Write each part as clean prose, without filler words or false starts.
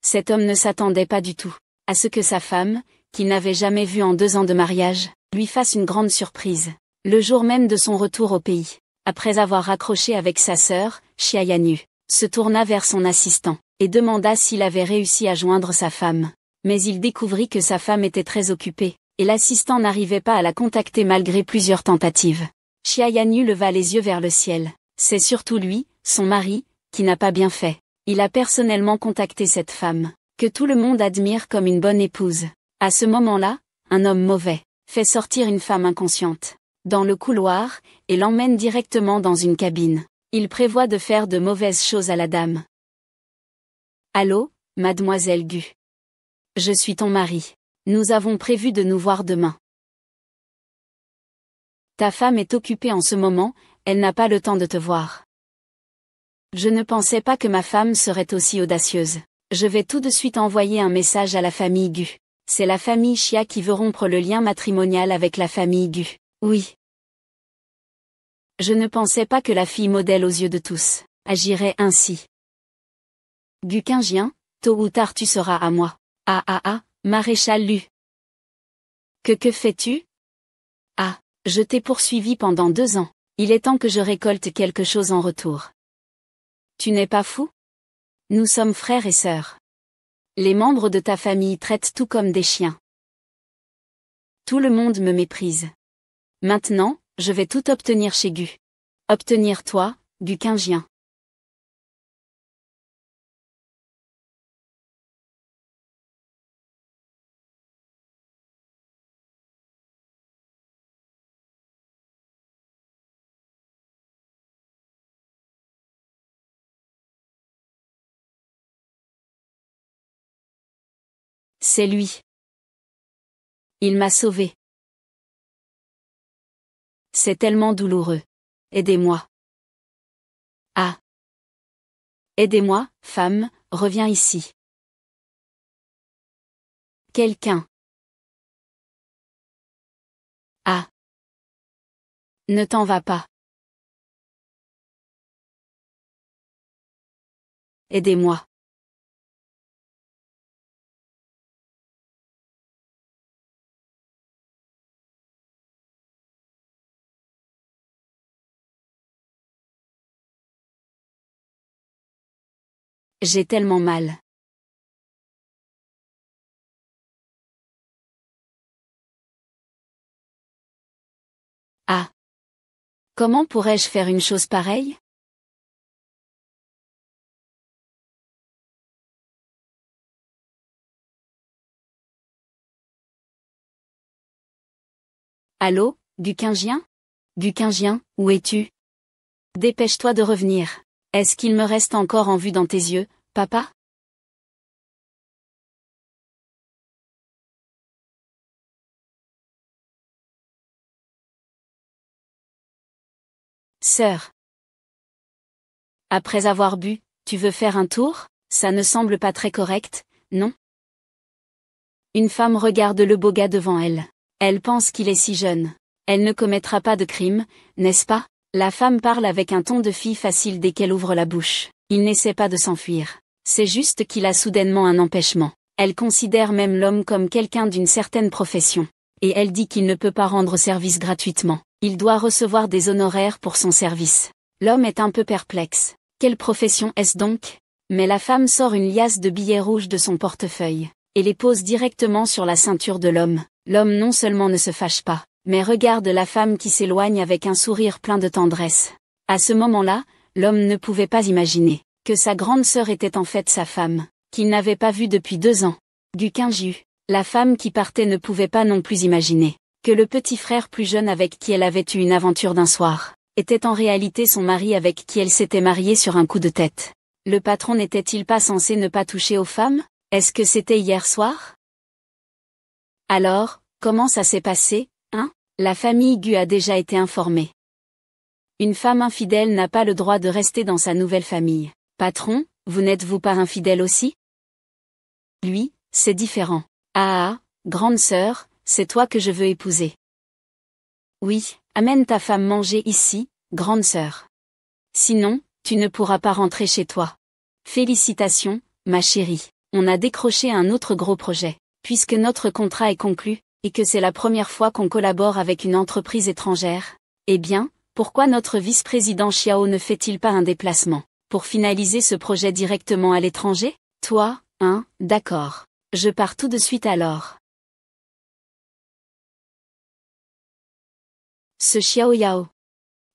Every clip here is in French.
Cet homme ne s'attendait pas du tout à ce que sa femme, qu'il n'avait jamais vue en 2 ans de mariage, lui fasse une grande surprise. Le jour même de son retour au pays, après avoir raccroché avec sa sœur, Xiaoyanyu, se tourna vers son assistant, et demanda s'il avait réussi à joindre sa femme. Mais il découvrit que sa femme était très occupée, et l'assistant n'arrivait pas à la contacter malgré plusieurs tentatives. Xiaoyanyu leva les yeux vers le ciel. C'est surtout lui, son mari, qui n'a pas bien fait. Il a personnellement contacté cette femme, que tout le monde admire comme une bonne épouse. À ce moment-là, un homme mauvais fait sortir une femme inconsciente dans le couloir, et l'emmène directement dans une cabine. Il prévoit de faire de mauvaises choses à la dame. Allô, mademoiselle Gu. Je suis ton mari. Nous avons prévu de nous voir demain. Ta femme est occupée en ce moment, elle n'a pas le temps de te voir. Je ne pensais pas que ma femme serait aussi audacieuse. Je vais tout de suite envoyer un message à la famille Gu. C'est la famille Xia qui veut rompre le lien matrimonial avec la famille Gu. Oui. Je ne pensais pas que la fille modèle aux yeux de tous agirait ainsi. Gu Qingjian, tôt ou tard tu seras à moi. Maréchal Lu. Que fais-tu? Ah, je t'ai poursuivi pendant 2 ans. Il est temps que je récolte quelque chose en retour. Tu n'es pas fou? Nous sommes frères et sœurs. Les membres de ta famille traitent tout comme des chiens. Tout le monde me méprise. Maintenant, je vais tout obtenir chez Gu. Obtenir toi, Gu Qingjian. C'est lui. Il m'a sauvé. C'est tellement douloureux. Aidez-moi. Ah. Aidez-moi, femme, reviens ici. Quelqu'un. Ah. Ne t'en vas pas. Aidez-moi. J'ai tellement mal. Ah. Comment pourrais-je faire une chose pareille? Allô, Gu Qingjian? Gu Qingjian, où es-tu? Dépêche-toi de revenir. Est-ce qu'il me reste encore en vue dans tes yeux, papa? Sœur. Après avoir bu, tu veux faire un tour? Ça ne semble pas très correct, non? Une femme regarde le beau gars devant elle. Elle pense qu'il est si jeune. Elle ne commettra pas de crime, n'est-ce pas? La femme parle avec un ton de fille facile dès qu'elle ouvre la bouche. Il n'essaie pas de s'enfuir. C'est juste qu'il a soudainement un empêchement. Elle considère même l'homme comme quelqu'un d'une certaine profession. Et elle dit qu'il ne peut pas rendre service gratuitement. Il doit recevoir des honoraires pour son service. L'homme est un peu perplexe. Quelle profession est-ce donc? Mais la femme sort une liasse de billets rouges de son portefeuille, et les pose directement sur la ceinture de l'homme. L'homme non seulement ne se fâche pas, mais regarde la femme qui s'éloigne avec un sourire plein de tendresse. À ce moment-là, l'homme ne pouvait pas imaginer que sa grande sœur était en fait sa femme, qu'il n'avait pas vue depuis 2 ans. Gu Qingjian, la femme qui partait ne pouvait pas non plus imaginer que le petit frère plus jeune avec qui elle avait eu une aventure d'un soir, était en réalité son mari avec qui elle s'était mariée sur un coup de tête. Le patron n'était-il pas censé ne pas toucher aux femmes? Est-ce que c'était hier soir? Alors, comment ça s'est passé, hein? La famille Gu a déjà été informée. Une femme infidèle n'a pas le droit de rester dans sa nouvelle famille. Patron, vous n'êtes-vous pas infidèle aussi? Lui, c'est différent. Grande sœur, c'est toi que je veux épouser. Oui, amène ta femme manger ici, grande sœur. Sinon, tu ne pourras pas rentrer chez toi. Félicitations, ma chérie. On a décroché un autre gros projet. Puisque notre contrat est conclu, et que c'est la première fois qu'on collabore avec une entreprise étrangère, eh bien, pourquoi notre vice-président Xiao ne fait-il pas un déplacement pour finaliser ce projet directement à l'étranger? Toi, hein, d'accord. Je pars tout de suite alors. Ce Xiao Yao.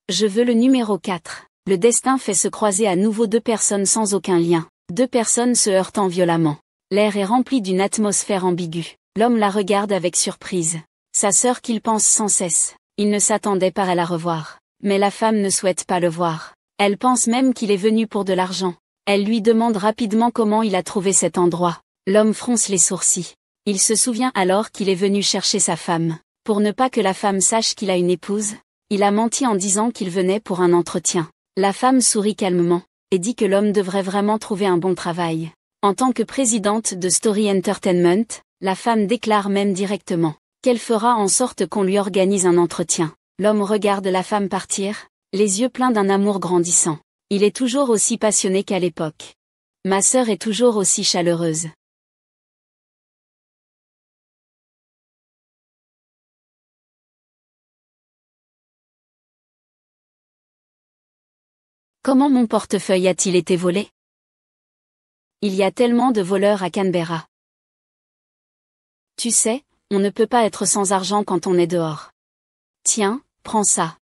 Je veux le numéro 4. Le destin fait se croiser à nouveau deux personnes sans aucun lien. Deux personnes se heurtant violemment. L'air est rempli d'une atmosphère ambiguë. L'homme la regarde avec surprise. Sa sœur qu'il pense sans cesse. Il ne s'attendait pas à la revoir. Mais la femme ne souhaite pas le voir. Elle pense même qu'il est venu pour de l'argent. Elle lui demande rapidement comment il a trouvé cet endroit. L'homme fronce les sourcils. Il se souvient alors qu'il est venu chercher sa femme. Pour ne pas que la femme sache qu'il a une épouse, il a menti en disant qu'il venait pour un entretien. La femme sourit calmement, et dit que l'homme devrait vraiment trouver un bon travail. En tant que présidente de Story Entertainment, la femme déclare même directement qu'elle fera en sorte qu'on lui organise un entretien. L'homme regarde la femme partir, les yeux pleins d'un amour grandissant. Il est toujours aussi passionné qu'à l'époque. Ma sœur est toujours aussi chaleureuse. Comment mon portefeuille a-t-il été volé? Il y a tellement de voleurs à Canberra. Tu sais, on ne peut pas être sans argent quand on est dehors. Tiens, prends ça.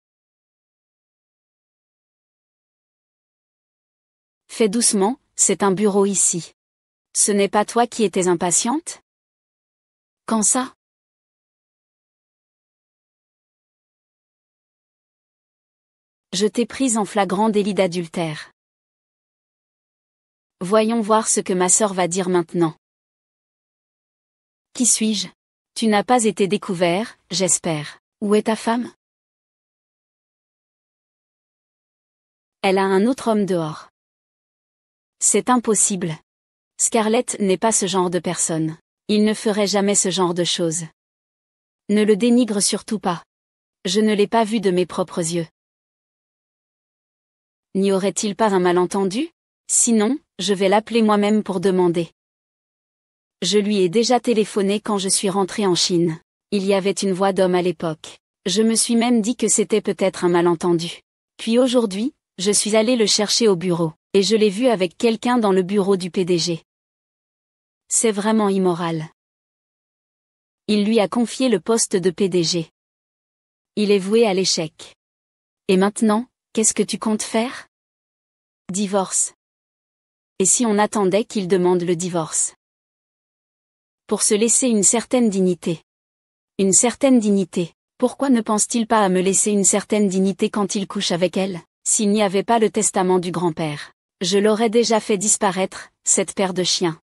Fais doucement, c'est un bureau ici. Ce n'est pas toi qui étais impatiente? Quand ça? Je t'ai prise en flagrant délit d'adultère. Voyons voir ce que ma sœur va dire maintenant. Qui suis-je? Tu n'as pas été découvert, j'espère. Où est ta femme? Elle a un autre homme dehors. C'est impossible. Scarlett n'est pas ce genre de personne. Il ne ferait jamais ce genre de choses. Ne le dénigre surtout pas. Je ne l'ai pas vu de mes propres yeux. N'y aurait-il pas un malentendu? Sinon, je vais l'appeler moi-même pour demander. Je lui ai déjà téléphoné quand je suis rentrée en Chine. Il y avait une voix d'homme à l'époque. Je me suis même dit que c'était peut-être un malentendu. Puis aujourd'hui, je suis allée le chercher au bureau, et je l'ai vu avec quelqu'un dans le bureau du PDG. C'est vraiment immoral. Il lui a confié le poste de PDG. Il est voué à l'échec. Et maintenant, qu'est-ce que tu comptes faire? Divorce. Et si on attendait qu'il demande le divorce? Pour se laisser une certaine dignité. Une certaine dignité. Pourquoi ne pense-t-il pas à me laisser une certaine dignité quand il couche avec elle? S'il n'y avait pas le testament du grand-père, je l'aurais déjà fait disparaître, cette paire de chiens.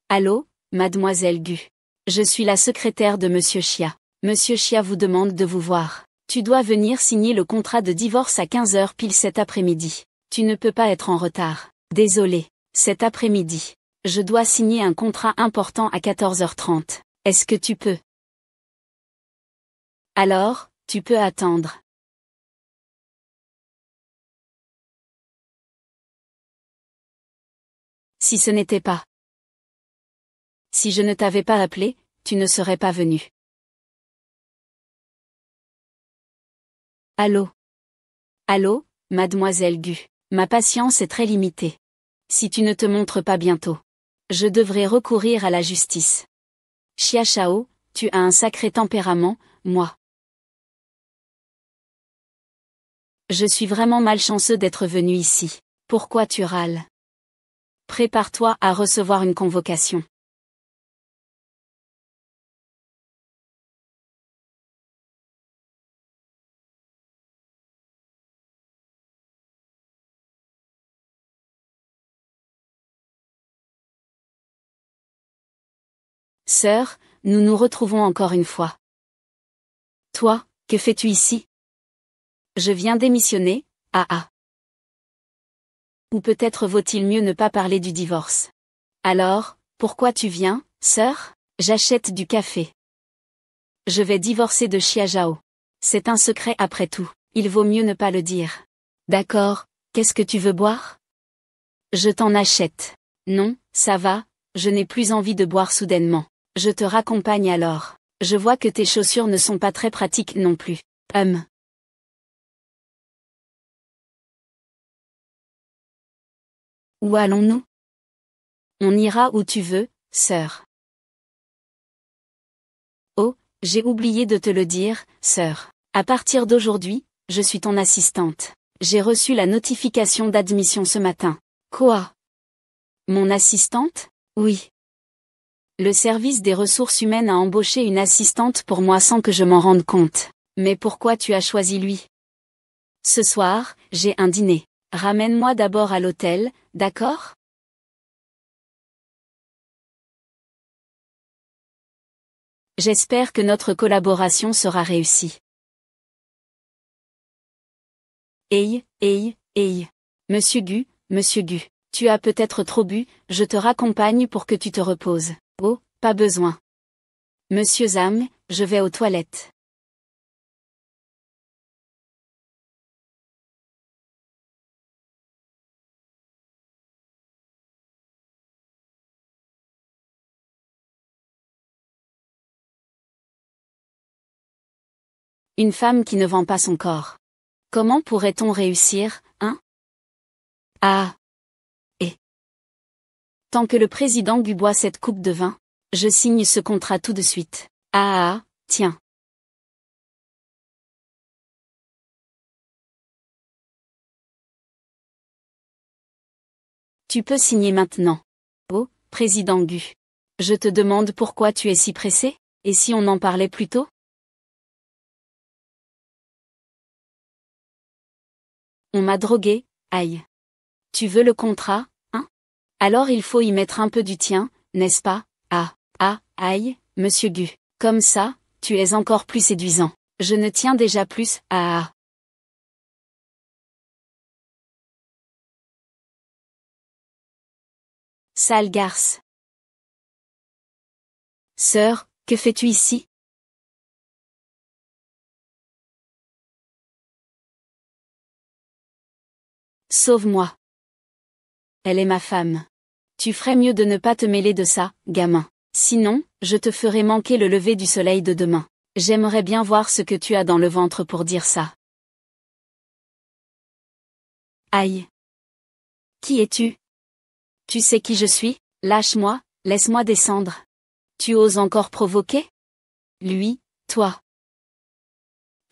Allô, mademoiselle Gu. Je suis la secrétaire de Monsieur Chia. Monsieur Chia vous demande de vous voir. Tu dois venir signer le contrat de divorce à 15 heures pile cet après-midi. Tu ne peux pas être en retard. Désolé, cet après-midi. Je dois signer un contrat important à 14h30. Est-ce que tu peux? Alors, tu peux attendre. Si ce n'était pas. Si je ne t'avais pas appelé, tu ne serais pas venu. Allô? Allô, mademoiselle Gu. Ma patience est très limitée. Si tu ne te montres pas bientôt, je devrais recourir à la justice. Xia Shao, tu as un sacré tempérament, moi. Je suis vraiment malchanceux d'être venu ici. Pourquoi tu râles? Prépare-toi à recevoir une convocation. Sœur, nous nous retrouvons encore une fois. Toi, que fais-tu ici? Je viens démissionner, ah. Ou peut-être vaut-il mieux ne pas parler du divorce. Alors, pourquoi tu viens, sœur? J'achète du café. Je vais divorcer de Xia Zhao. C'est un secret après tout, il vaut mieux ne pas le dire. D'accord, Qu'est-ce que tu veux boire? Je t'en achète. Non, ça va, je n'ai plus envie de boire soudainement. Je te raccompagne alors. Je vois que tes chaussures ne sont pas très pratiques non plus. Où allons-nous? On ira où tu veux, sœur. Oh, j'ai oublié de te le dire, sœur. À partir d'aujourd'hui, je suis ton assistante. J'ai reçu la notification d'admission ce matin. Quoi? Mon assistante? Oui. Le service des ressources humaines a embauché une assistante pour moi sans que je m'en rende compte. Mais pourquoi tu as choisi lui? Ce soir, j'ai un dîner. Ramène-moi d'abord à l'hôtel, d'accord? J'espère que notre collaboration sera réussie. Hey. Monsieur Gu, tu as peut-être trop bu, je te raccompagne pour que tu te reposes. Oh, pas besoin. Monsieur Zhang, je vais aux toilettes. Une femme qui ne vend pas son corps. Comment pourrait-on réussir, hein? Ah. Et. Tant que le président Gu boit cette coupe de vin, je signe ce contrat tout de suite. Tiens. Tu peux signer maintenant. Oh, président Gu. Je te demande pourquoi tu es si pressé, et si on en parlait plus tôt? On m'a drogué, aïe. Tu veux le contrat, hein? Alors il faut y mettre un peu du tien, n'est-ce pas? Aïe, monsieur Gu. Comme ça, tu es encore plus séduisant. Je ne tiens déjà plus, Sale garce. Sœur, que fais-tu ici? Sauve-moi. Elle est ma femme. Tu ferais mieux de ne pas te mêler de ça, gamin. Sinon, je te ferai manquer le lever du soleil de demain. J'aimerais bien voir ce que tu as dans le ventre pour dire ça. Aïe. Qui es-tu? Tu sais qui je suis? Lâche-moi, laisse-moi descendre. Tu oses encore provoquer? Lui, toi.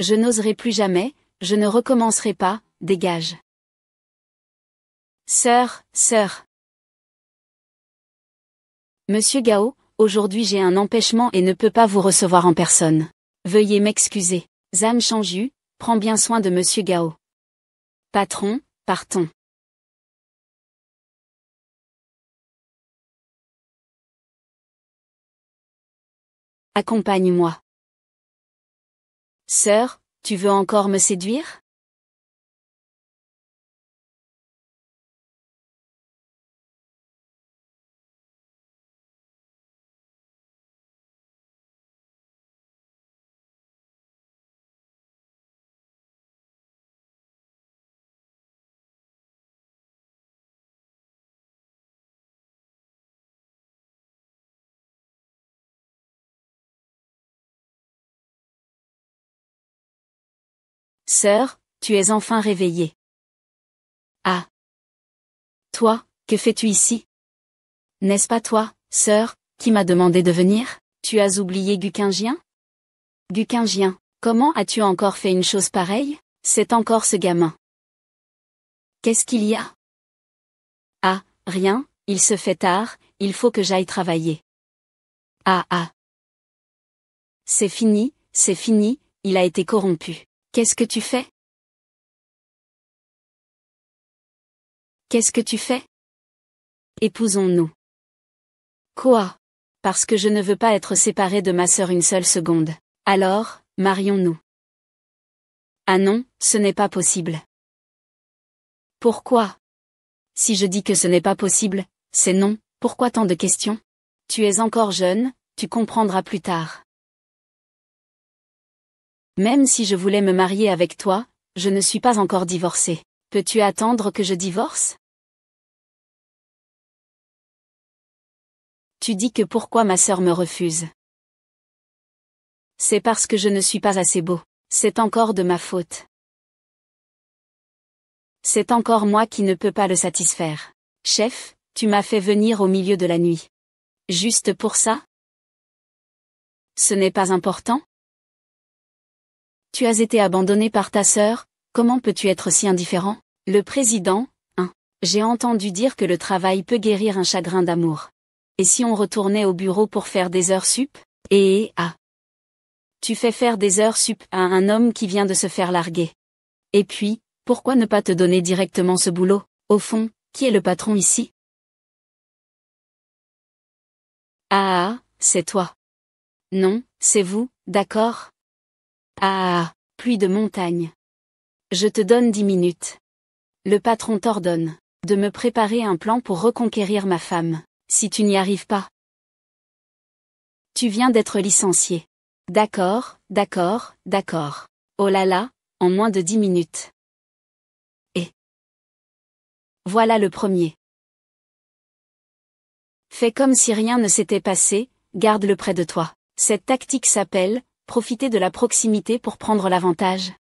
Je n'oserai plus jamais, je ne recommencerai pas, dégage. Sœur. Monsieur Gao, aujourd'hui j'ai un empêchement et ne peux pas vous recevoir en personne. Veuillez m'excuser. Zhang Shangju, prends bien soin de Monsieur Gao. Patron, partons. Accompagne-moi. Sœur, tu veux encore me séduire? Sœur, tu es enfin réveillée. Ah. Toi, que fais-tu ici? N'est-ce pas toi, sœur, qui m'a demandé de venir? Tu as oublié Guqingjian? Guqingjian, comment as-tu encore fait une chose pareille? C'est encore ce gamin. Qu'est-ce qu'il y a? Ah, rien, il se fait tard, il faut que j'aille travailler. C'est fini, il a été corrompu. Qu'est-ce que tu fais? Qu'est-ce que tu fais? Épousons-nous. Quoi? Parce que je ne veux pas être séparée de ma sœur une seule seconde. Alors, marions-nous. Ah non, ce n'est pas possible. Pourquoi? Si je dis que ce n'est pas possible, c'est non, pourquoi tant de questions? Tu es encore jeune, tu comprendras plus tard. Même si je voulais me marier avec toi, je ne suis pas encore divorcée. Peux-tu attendre que je divorce? Tu dis que pourquoi ma sœur me refuse? C'est parce que je ne suis pas assez beau. C'est encore de ma faute. C'est encore moi qui ne peux pas le satisfaire. Chef, tu m'as fait venir au milieu de la nuit. Juste pour ça? Ce n'est pas important? Tu as été abandonné par ta sœur, comment peux-tu être si indifférent? Le président, j'ai entendu dire que le travail peut guérir un chagrin d'amour. Et si on retournait au bureau pour faire des heures sup? Tu fais faire des heures sup à un homme qui vient de se faire larguer. Et puis, pourquoi ne pas te donner directement ce boulot? Au fond, qui est le patron ici? C'est toi. Non, c'est vous, d'accord? Pluie de montagne. Je te donne 10 minutes. Le patron t'ordonne de me préparer un plan pour reconquérir ma femme. Si tu n'y arrives pas, tu viens d'être licencié. D'accord, d'accord, d'accord. Oh là là, en moins de 10 minutes. Et voilà le premier. Fais comme si rien ne s'était passé, garde-le près de toi. Cette tactique s'appelle profiter de la proximité pour prendre l'avantage.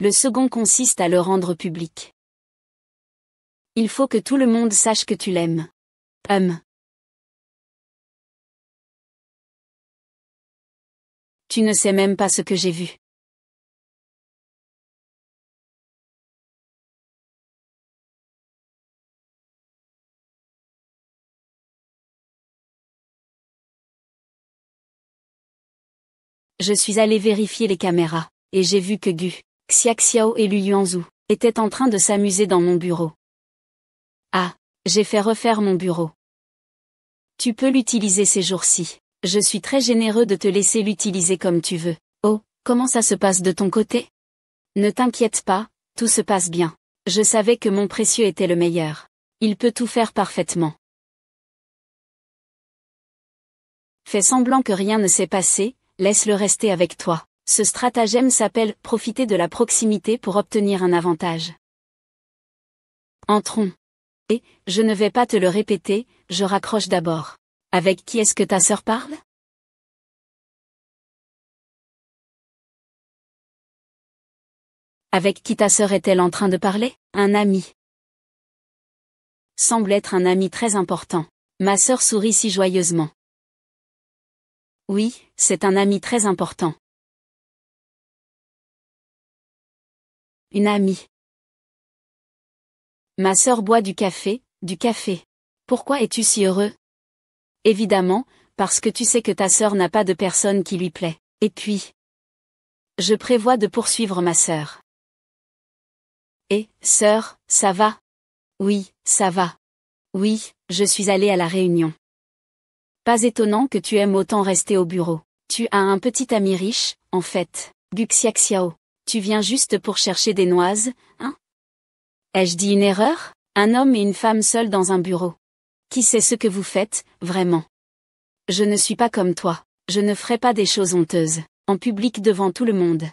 Le second consiste à le rendre public. Il faut que tout le monde sache que tu l'aimes. Tu ne sais même pas ce que j'ai vu. Je suis allé vérifier les caméras, et j'ai vu que Gu, Xiaxiao et Lu Yuanzhu étaient en train de s'amuser dans mon bureau. J'ai fait refaire mon bureau. Tu peux l'utiliser ces jours-ci. Je suis très généreux de te laisser l'utiliser comme tu veux. Oh, comment ça se passe de ton côté? Ne t'inquiète pas, tout se passe bien. Je savais que mon précieux était le meilleur. Il peut tout faire parfaitement. Fais semblant que rien ne s'est passé, laisse-le rester avec toi. Ce stratagème s'appelle profiter de la proximité pour obtenir un avantage. Entrons. Et, je ne vais pas te le répéter, je raccroche d'abord. Avec qui est-ce que ta sœur parle? Avec qui ta sœur est-elle en train de parler? Un ami. Semble être un ami très important. Ma sœur sourit si joyeusement. Oui, c'est un ami très important. Une amie. Ma sœur boit du café, du café. Pourquoi es-tu si heureux? Évidemment, parce que tu sais que ta sœur n'a pas de personne qui lui plaît. Et puis, je prévois de poursuivre ma sœur. Et, sœur, ça va? Oui, ça va. Oui, je suis allée à la réunion. Pas étonnant que tu aimes autant rester au bureau. Tu as un petit ami riche, en fait. Gu Xiaxiao. Tu viens juste pour chercher des noises, hein? Ai-je dit une erreur? Un homme et une femme seuls dans un bureau. Qui sait ce que vous faites, vraiment? Je ne suis pas comme toi. Je ne ferai pas des choses honteuses, en public devant tout le monde.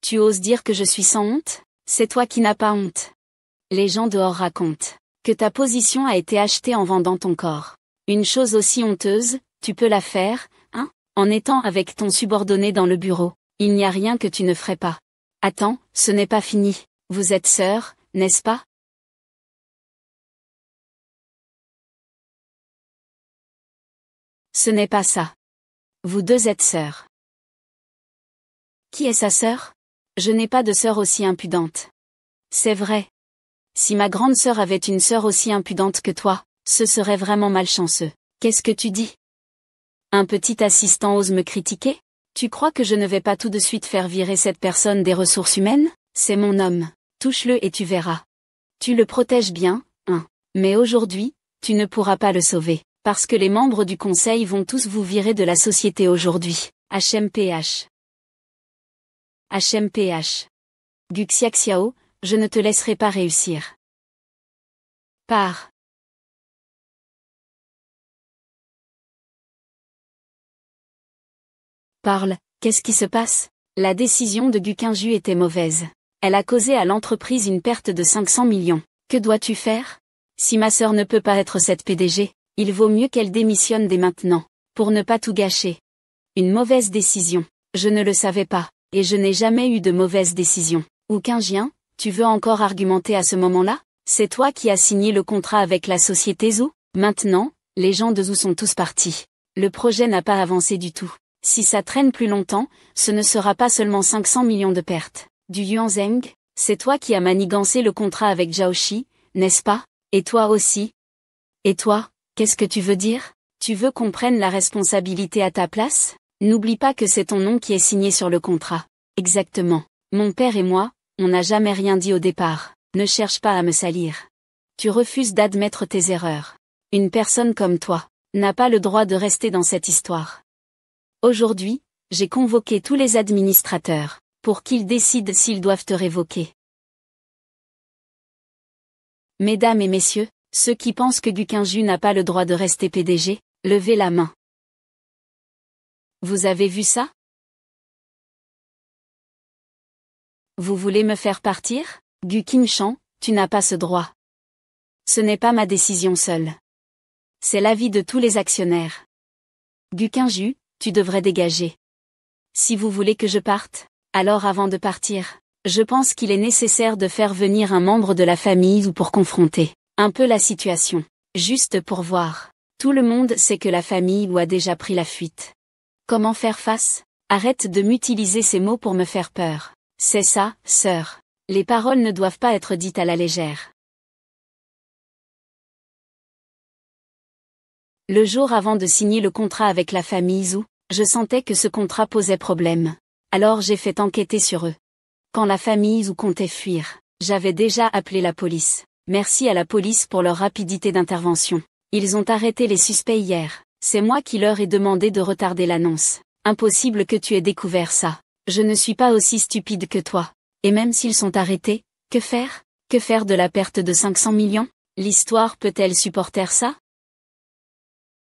Tu oses dire que je suis sans honte? C'est toi qui n'as pas honte. Les gens dehors racontent que ta position a été achetée en vendant ton corps. Une chose aussi honteuse, tu peux la faire, hein? En étant avec ton subordonné dans le bureau. Il n'y a rien que tu ne ferais pas. Attends, ce n'est pas fini. Vous êtes sœurs, n'est-ce pas? Ce n'est pas ça. Vous deux êtes sœurs. Qui est sa sœur? Je n'ai pas de sœur aussi impudente. C'est vrai. Si ma grande sœur avait une sœur aussi impudente que toi, ce serait vraiment malchanceux. Qu'est-ce que tu dis? Un petit assistant ose me critiquer? Tu crois que je ne vais pas tout de suite faire virer cette personne des ressources humaines? C'est mon homme. Touche-le et tu verras. Tu le protèges bien, hein. Mais aujourd'hui, tu ne pourras pas le sauver, parce que les membres du conseil vont tous vous virer de la société aujourd'hui. HMPH. HMPH. Gu Xiaxiao, je ne te laisserai pas réussir. Pars. Parle, qu'est-ce qui se passe? La décision de Gu Qingju était mauvaise. Elle a causé à l'entreprise une perte de 500 millions. Que dois-tu faire? Si ma sœur ne peut pas être cette PDG, il vaut mieux qu'elle démissionne dès maintenant, pour ne pas tout gâcher. Une mauvaise décision. Je ne le savais pas, et je n'ai jamais eu de mauvaise décision. Ou Qingjian, tu veux encore argumenter à ce moment-là? C'est toi qui as signé le contrat avec la société Zhu? Maintenant, les gens de Zhu sont tous partis. Le projet n'a pas avancé du tout. Si ça traîne plus longtemps, ce ne sera pas seulement 500 millions de pertes. Du Yuanzheng, c'est toi qui as manigancé le contrat avec Zhaoxi, n'est-ce pas? Et toi aussi? Et toi, qu'est-ce que tu veux dire? Tu veux qu'on prenne la responsabilité à ta place? N'oublie pas que c'est ton nom qui est signé sur le contrat. Exactement. Mon père et moi, on n'a jamais rien dit au départ. Ne cherche pas à me salir. Tu refuses d'admettre tes erreurs. Une personne comme toi n'a pas le droit de rester dans cette histoire. Aujourd'hui, j'ai convoqué tous les administrateurs, pour qu'ils décident s'ils doivent te révoquer. Mesdames et messieurs, ceux qui pensent que Gu Qingju n'a pas le droit de rester PDG, levez la main. Vous avez vu ça? Vous voulez me faire partir? Gu Qingshan, tu n'as pas ce droit. Ce n'est pas ma décision seule. C'est l'avis de tous les actionnaires. Gu Qingju, tu devrais dégager. Si vous voulez que je parte, alors avant de partir, je pense qu'il est nécessaire de faire venir un membre de la famille ou pour confronter un peu la situation. Juste pour voir. Tout le monde sait que la famille ou a déjà pris la fuite. Comment faire face? Arrête de m'utiliser ces mots pour me faire peur. C'est ça, sœur. Les paroles ne doivent pas être dites à la légère. Le jour avant de signer le contrat avec la famille Zhu, je sentais que ce contrat posait problème. Alors j'ai fait enquêter sur eux. Quand la famille Zhu comptait fuir, j'avais déjà appelé la police. Merci à la police pour leur rapidité d'intervention. Ils ont arrêté les suspects hier. C'est moi qui leur ai demandé de retarder l'annonce. Impossible que tu aies découvert ça. Je ne suis pas aussi stupide que toi. Et même s'ils sont arrêtés, que faire? Que faire de la perte de 500 millions? L'histoire peut-elle supporter ça?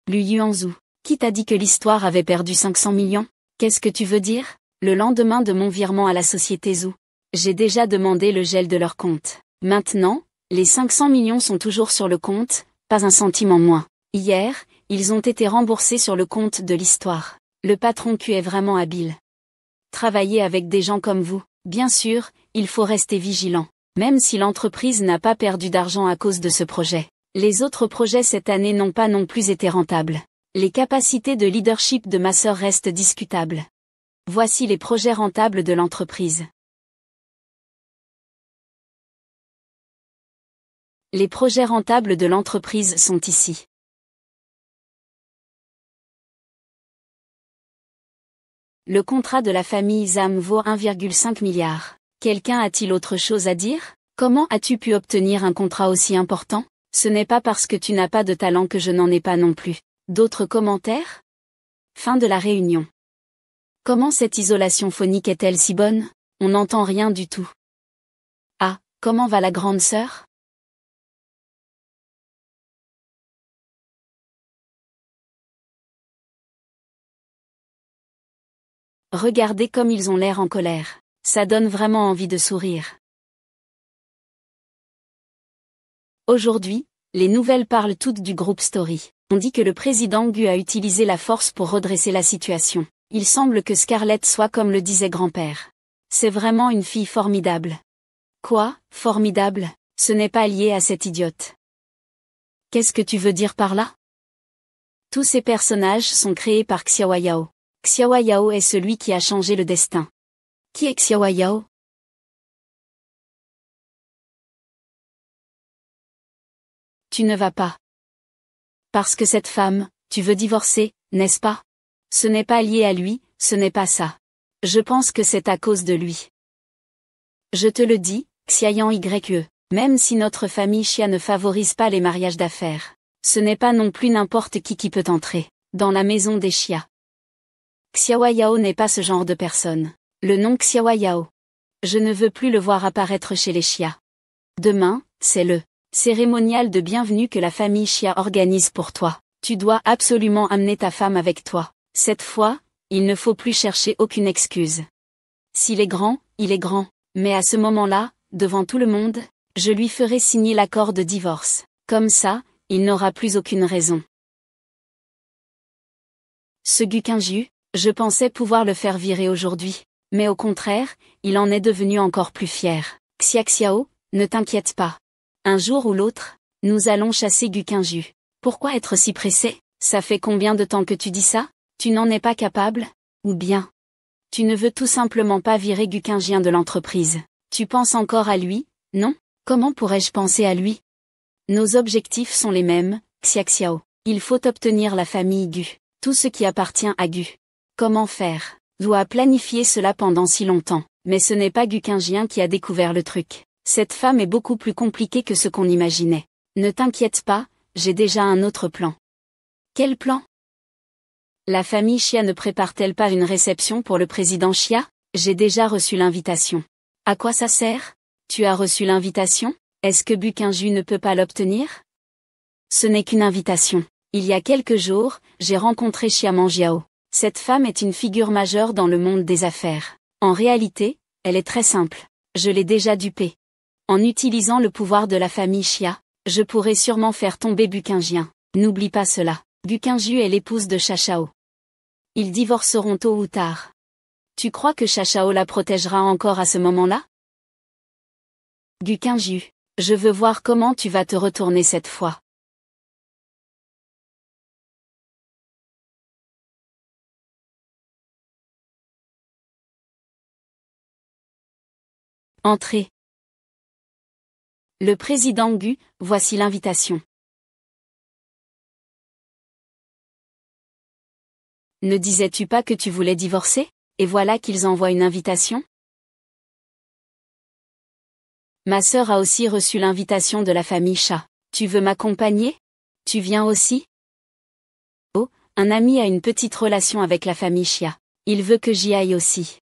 Lu Yuanzhu, qui t'a dit que l'histoire avait perdu 500 millions? Qu'est-ce que tu veux dire? Le lendemain de mon virement à la société Zhu, j'ai déjà demandé le gel de leur compte. Maintenant, les 500 millions sont toujours sur le compte, pas un centime en moins. Hier, ils ont été remboursés sur le compte de l'histoire. Le patron Q est vraiment habile. Travailler avec des gens comme vous, bien sûr, il faut rester vigilant. Même si l'entreprise n'a pas perdu d'argent à cause de ce projet. Les autres projets cette année n'ont pas non plus été rentables. Les capacités de leadership de ma sœur restent discutables. Voici les projets rentables de l'entreprise. Les projets rentables de l'entreprise sont ici. Le contrat de la famille Zham vaut 1,5 milliard. Quelqu'un a-t-il autre chose à dire? Comment as-tu pu obtenir un contrat aussi important? Ce n'est pas parce que tu n'as pas de talent que je n'en ai pas non plus. D'autres commentaires? Fin de la réunion. Comment cette isolation phonique est-elle si bonne? On n'entend rien du tout. Ah, comment va la grande sœur? Regardez comme ils ont l'air en colère. Ça donne vraiment envie de sourire. Aujourd'hui, les nouvelles parlent toutes du groupe Story. On dit que le président Gu a utilisé la force pour redresser la situation. Il semble que Scarlett soit comme le disait grand-père. C'est vraiment une fille formidable. Quoi, formidable? Ce n'est pas lié à cette idiote. Qu'est-ce que tu veux dire par là? Tous ces personnages sont créés par Xiao Yao. Xiao Yao est celui qui a changé le destin. Qui est Xiao Yao? Tu ne vas pas. Parce que cette femme, tu veux divorcer, n'est-ce pas? Ce n'est pas lié à lui, ce n'est pas ça. Je pense que c'est à cause de lui. Je te le dis, Xiaoyan YE, même si notre famille Xia ne favorise pas les mariages d'affaires, ce n'est pas non plus n'importe qui peut entrer dans la maison des Xia. Xiao Yao n'est pas ce genre de personne. Le nom Xiao Yao. Je ne veux plus le voir apparaître chez les Xia. Demain, c'est le cérémonial de bienvenue que la famille Xia organise pour toi. Tu dois absolument amener ta femme avec toi. Cette fois, il ne faut plus chercher aucune excuse. S'il est grand, il est grand. Mais à ce moment-là, devant tout le monde, je lui ferai signer l'accord de divorce. Comme ça, il n'aura plus aucune raison. Ce Gukinju, je pensais pouvoir le faire virer aujourd'hui. Mais au contraire, il en est devenu encore plus fier. Xiaxiao, ne t'inquiète pas. Un jour ou l'autre, nous allons chasser Gukinju. Pourquoi être si pressé? Ça fait combien de temps que tu dis ça? Tu n'en es pas capable? Ou bien tu ne veux tout simplement pas virer Gukinjien de l'entreprise? Tu penses encore à lui, non? Comment pourrais-je penser à lui? Nos objectifs sont les mêmes, Xiaxiao. Il faut obtenir la famille Gu. Tout ce qui appartient à Gu. Comment faire? Wu a planifié cela pendant si longtemps, mais ce n'est pas Gukinjien qui a découvert le truc. Cette femme est beaucoup plus compliquée que ce qu'on imaginait. Ne t'inquiète pas, j'ai déjà un autre plan. Quel plan? La famille Xia ne prépare-t-elle pas une réception pour le président Xia? J'ai déjà reçu l'invitation. À quoi ça sert? Tu as reçu l'invitation? Est-ce que Gukinju ne peut pas l'obtenir? Ce n'est qu'une invitation. Il y a quelques jours, j'ai rencontré Xia Manjiao. Cette femme est une figure majeure dans le monde des affaires. En réalité, elle est très simple. Je l'ai déjà dupée. En utilisant le pouvoir de la famille Xia, je pourrais sûrement faire tomber Gukinjien. N'oublie pas cela. Gukinju est l'épouse de Chachao. Ils divorceront tôt ou tard. Tu crois que Chachao la protégera encore à ce moment-là? Gukinju, je veux voir comment tu vas te retourner cette fois. Entrez. Le président Gu, voici l'invitation. Ne disais-tu pas que tu voulais divorcer? Et voilà qu'ils envoient une invitation? Ma sœur a aussi reçu l'invitation de la famille Xia. Tu veux m'accompagner? Tu viens aussi? Oh, un ami a une petite relation avec la famille Xia. Il veut que j'y aille aussi.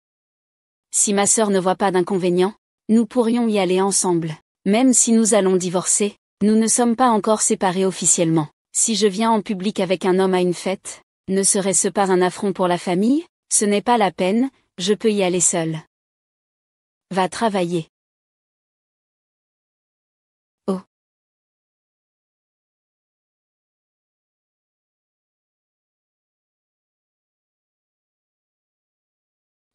Si ma sœur ne voit pas d'inconvénient, nous pourrions y aller ensemble. Même si nous allons divorcer, nous ne sommes pas encore séparés officiellement. Si je viens en public avec un homme à une fête, ne serait-ce pas un affront pour la famille? Ce n'est pas la peine, je peux y aller seule. Va travailler. Oh.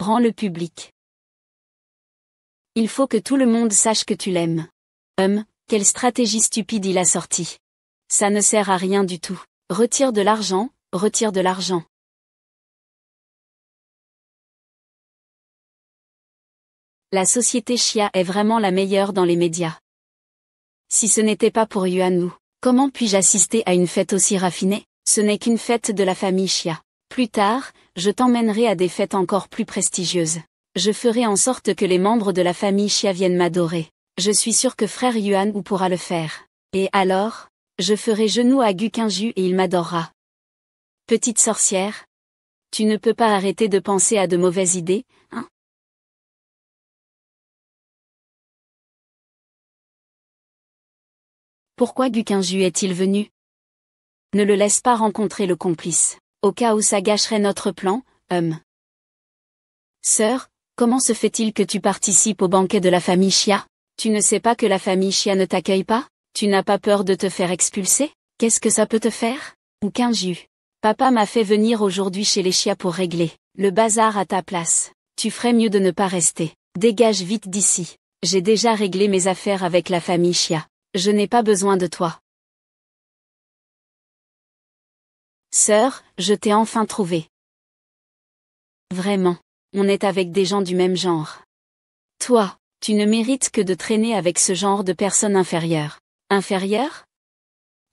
Rends-le public. Il faut que tout le monde sache que tu l'aimes. Quelle stratégie stupide il a sorti. Ça ne sert à rien du tout. Retire de l'argent, retire de l'argent. La société Xia est vraiment la meilleure dans les médias. Si ce n'était pas pour Yuan Wu, comment puis-je assister à une fête aussi raffinée? Ce n'est qu'une fête de la famille Xia. Plus tard, je t'emmènerai à des fêtes encore plus prestigieuses. Je ferai en sorte que les membres de la famille Xia viennent m'adorer. Je suis sûr que frère Yuan Wu pourra le faire. Et alors, je ferai genou à Gukinju et il m'adorera. Petite sorcière. Tu ne peux pas arrêter de penser à de mauvaises idées, hein? Pourquoi Gukinju est-il venu? Ne le laisse pas rencontrer le complice. Au cas où ça gâcherait notre plan, Sœur, comment se fait-il que tu participes au banquet de la famille Xia? Tu ne sais pas que la famille Xia ne t'accueille pas? Tu n'as pas peur de te faire expulser? Qu'est-ce que ça peut te faire? Gukinju. Papa m'a fait venir aujourd'hui chez les Xia pour régler le bazar à ta place. Tu ferais mieux de ne pas rester. Dégage vite d'ici. J'ai déjà réglé mes affaires avec la famille Xia. Je n'ai pas besoin de toi. Sœur, je t'ai enfin trouvée. Vraiment, on est avec des gens du même genre. Toi, tu ne mérites que de traîner avec ce genre de personnes inférieures. Inférieures?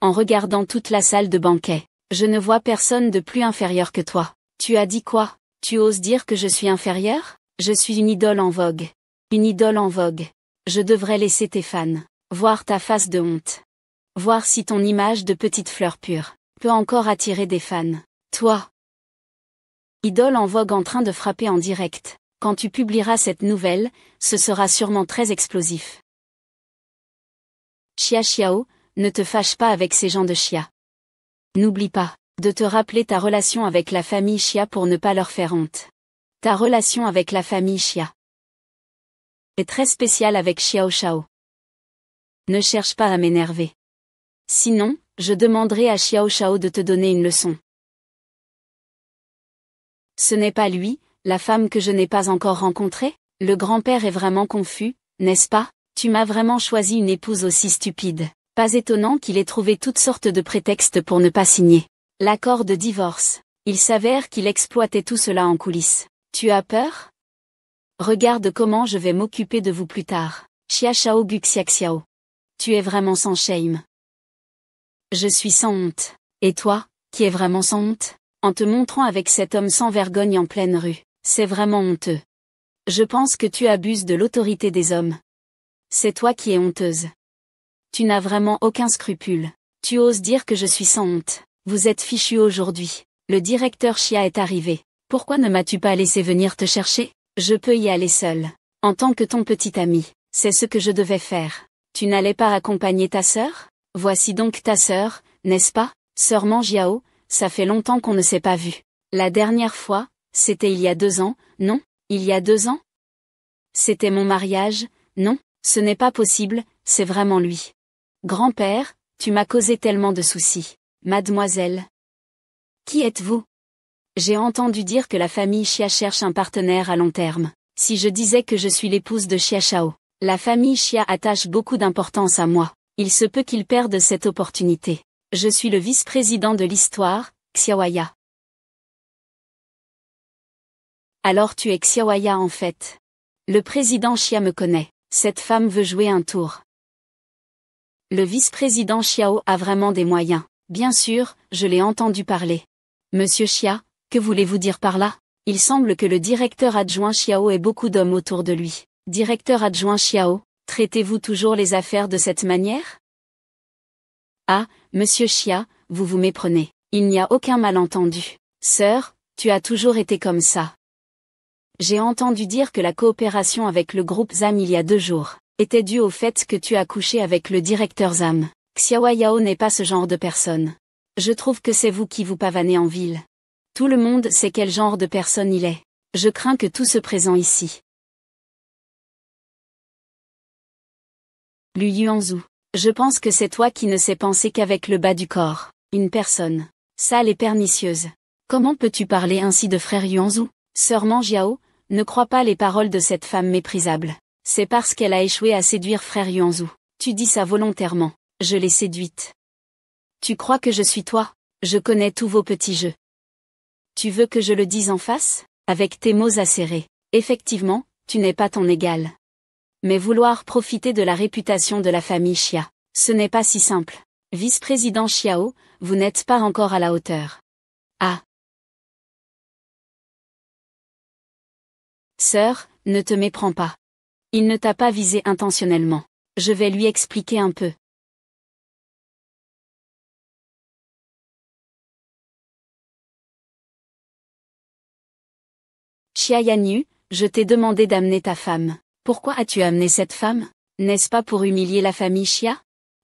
En regardant toute la salle de banquet, je ne vois personne de plus inférieur que toi. Tu as dit quoi? Tu oses dire que je suis inférieure? Je suis une idole en vogue. Une idole en vogue. Je devrais laisser tes fans voir ta face de honte. Voir si ton image de petite fleur pure peut encore attirer des fans. Toi, idole en vogue en train de frapper en direct. Quand tu publieras cette nouvelle, ce sera sûrement très explosif. Xia Xiao, ne te fâche pas avec ces gens de Xia. N'oublie pas de te rappeler ta relation avec la famille Xia pour ne pas leur faire honte. Ta relation avec la famille Xia est très spéciale avec Xiao Shao. Ne cherche pas à m'énerver. Sinon, je demanderai à Xiao Shao de te donner une leçon. Ce n'est pas lui, la femme que je n'ai pas encore rencontrée? Le grand-père est vraiment confus, n'est-ce pas? Tu m'as vraiment choisi une épouse aussi stupide. Pas étonnant qu'il ait trouvé toutes sortes de prétextes pour ne pas signer l'accord de divorce. Il s'avère qu'il exploitait tout cela en coulisses. Tu as peur? Regarde comment je vais m'occuper de vous plus tard. Xia Shao Guxiaxiao. Tu es vraiment sans shame. Je suis sans honte. Et toi, qui es vraiment sans honte? En te montrant avec cet homme sans vergogne en pleine rue, c'est vraiment honteux. Je pense que tu abuses de l'autorité des hommes. C'est toi qui es honteuse. Tu n'as vraiment aucun scrupule. Tu oses dire que je suis sans honte. Vous êtes fichu aujourd'hui. Le directeur Xia est arrivé. Pourquoi ne m'as-tu pas laissé venir te chercher? Je peux y aller seul. En tant que ton petit ami, c'est ce que je devais faire. Tu n'allais pas accompagner ta sœur? Voici donc ta sœur, n'est-ce pas? Sœur Manjiao, ça fait longtemps qu'on ne s'est pas vu. La dernière fois, c'était il y a 2 ans, non? Il y a 2 ans? C'était mon mariage, non? Ce n'est pas possible, c'est vraiment lui. Grand-père, tu m'as causé tellement de soucis. Mademoiselle. Qui êtes-vous? J'ai entendu dire que la famille Xia cherche un partenaire à long terme. Si je disais que je suis l'épouse de Xia Shao, la famille Xia attache beaucoup d'importance à moi. Il se peut qu'ils perdent cette opportunité. Je suis le vice-président de l'histoire, Xiaoya. Alors tu es Xiaoya en fait. Le président Xia me connaît. Cette femme veut jouer un tour. Le vice-président Xiao a vraiment des moyens. Bien sûr, je l'ai entendu parler. Monsieur Xia, que voulez-vous dire par là? Il semble que le directeur adjoint Xiao ait beaucoup d'hommes autour de lui. Directeur adjoint Xiao, traitez-vous toujours les affaires de cette manière? Ah, monsieur Xia, vous vous méprenez. Il n'y a aucun malentendu. Sœur, tu as toujours été comme ça. J'ai entendu dire que la coopération avec le groupe ZAM il y a 2 jours était due au fait que tu as couché avec le directeur ZAM. Xiao Yao n'est pas ce genre de personne. Je trouve que c'est vous qui vous pavanez en ville. Tout le monde sait quel genre de personne il est. Je crains que tout se présente ici. Lu Yuanzhu. Je pense que c'est toi qui ne sais penser qu'avec le bas du corps. Une personne sale et pernicieuse. Comment peux-tu parler ainsi de frère Yuanzhu? Sœur Manjiao, ne crois pas les paroles de cette femme méprisable. C'est parce qu'elle a échoué à séduire frère Yuanzhu. Tu dis ça volontairement. Je l'ai séduite. Tu crois que je suis toi? Je connais tous vos petits jeux. Tu veux que je le dise en face? Avec tes mots acérés. Effectivement, tu n'es pas ton égal. Mais vouloir profiter de la réputation de la famille Xia, ce n'est pas si simple. Vice-président Xiao, vous n'êtes pas encore à la hauteur. Ah. Sœur, ne te méprends pas. Il ne t'a pas visé intentionnellement. Je vais lui expliquer un peu. Xia Yanyu, je t'ai demandé d'amener ta femme. Pourquoi as-tu amené cette femme? N'est-ce pas pour humilier la famille Xia?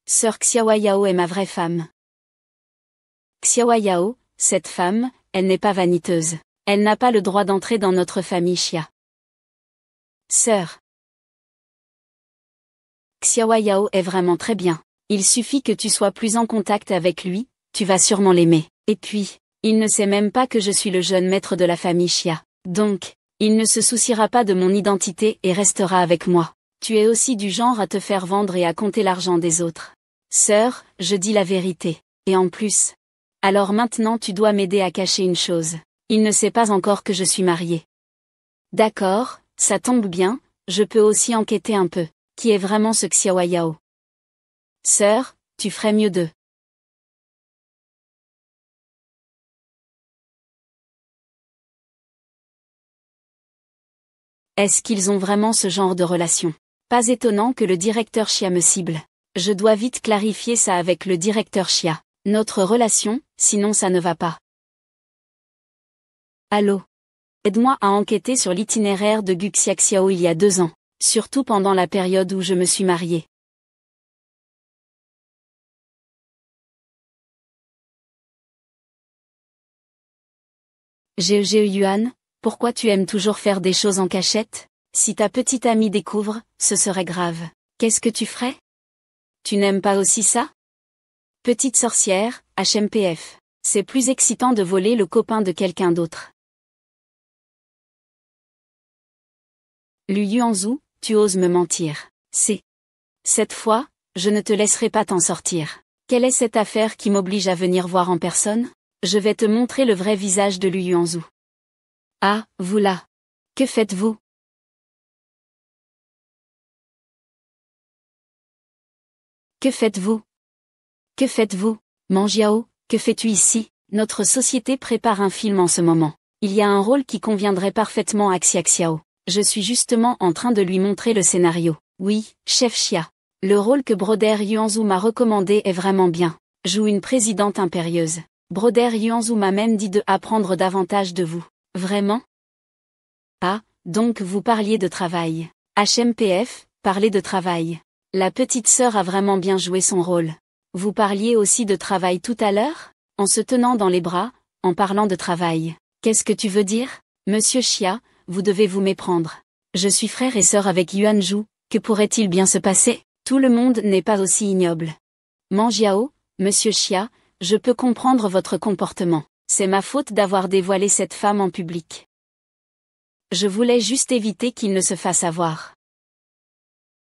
Sœur Xiao Yao est ma vraie femme. Xiao Yao, cette femme, elle n'est pas vaniteuse. Elle n'a pas le droit d'entrer dans notre famille Xia. Sœur. Xiao Yao est vraiment très bien. Il suffit que tu sois plus en contact avec lui, tu vas sûrement l'aimer. Et puis, il ne sait même pas que je suis le jeune maître de la famille Xia. Donc, il ne se souciera pas de mon identité et restera avec moi. Tu es aussi du genre à te faire vendre et à compter l'argent des autres. Sœur, je dis la vérité. Et en plus. Alors maintenant tu dois m'aider à cacher une chose. Il ne sait pas encore que je suis mariée. D'accord, ça tombe bien, je peux aussi enquêter un peu. Qui est vraiment ce Xiao Yao? Sœur, tu ferais mieux de. Est-ce qu'ils ont vraiment ce genre de relation? Pas étonnant que le directeur Xia me cible. Je dois vite clarifier ça avec le directeur Xia. Notre relation, sinon ça ne va pas. Allô? Aide-moi à enquêter sur l'itinéraire de Guxiaxiao il y a 2 ans, surtout pendant la période où je me suis mariée. Gege Yuan, Pourquoi tu aimes toujours faire des choses en cachette? Si ta petite amie découvre, ce serait grave. Qu'est-ce que tu ferais? Tu n'aimes pas aussi ça? Petite sorcière, HMPF. C'est plus excitant de voler le copain de quelqu'un d'autre. Lu Yuanzhu, tu oses me mentir. Cette fois, je ne te laisserai pas t'en sortir. Quelle est cette affaire qui m'oblige à venir voir en personne? Je vais te montrer le vrai visage de Lu Yuanzhu. Ah, vous là. Que faites-vous? Que faites-vous? Que faites-vous? Manjiao, que fais-tu ici? Notre société prépare un film en ce moment. Il y a un rôle qui conviendrait parfaitement à Xia Xiao. Je suis justement en train de lui montrer le scénario. Oui, chef Xia. Le rôle que Broder Yuanzhu m'a recommandé est vraiment bien. Joue une présidente impérieuse. Broder Yuanzhu m'a même dit de apprendre davantage de vous. Vraiment? Ah, donc vous parliez de travail. HMPF, parlez de travail. La petite sœur a vraiment bien joué son rôle. Vous parliez aussi de travail tout à l'heure? En se tenant dans les bras, en parlant de travail. Qu'est-ce que tu veux dire? Monsieur Xia, vous devez vous méprendre. Je suis frère et sœur avec Yuanzhu, que pourrait-il bien se passer? Tout le monde n'est pas aussi ignoble. Manjiao, monsieur Xia, je peux comprendre votre comportement. C'est ma faute d'avoir dévoilé cette femme en public. Je voulais juste éviter qu'il ne se fasse avoir.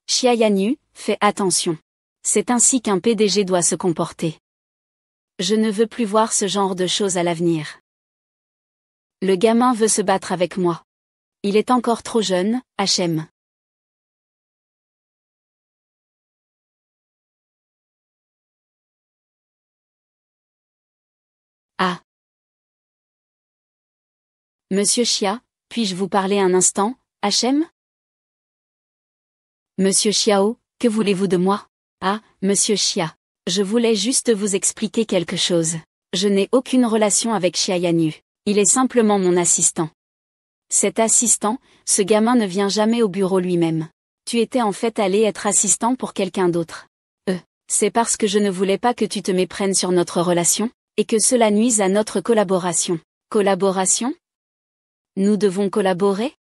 Xia Yanyu, fais attention. C'est ainsi qu'un PDG doit se comporter. Je ne veux plus voir ce genre de choses à l'avenir. Le gamin veut se battre avec moi. Il est encore trop jeune, HM. Ah. Monsieur Xia, puis-je vous parler un instant, HM? Monsieur Xiao, que voulez-vous de moi? Ah, monsieur Xia. Je voulais juste vous expliquer quelque chose. Je n'ai aucune relation avec Xia Yanyu. Il est simplement mon assistant. Cet assistant, ce gamin ne vient jamais au bureau lui-même. Tu étais en fait allé être assistant pour quelqu'un d'autre. C'est parce que je ne voulais pas que tu te méprennes sur notre relation, et que cela nuise à notre collaboration. Collaboration? Nous devons collaborer?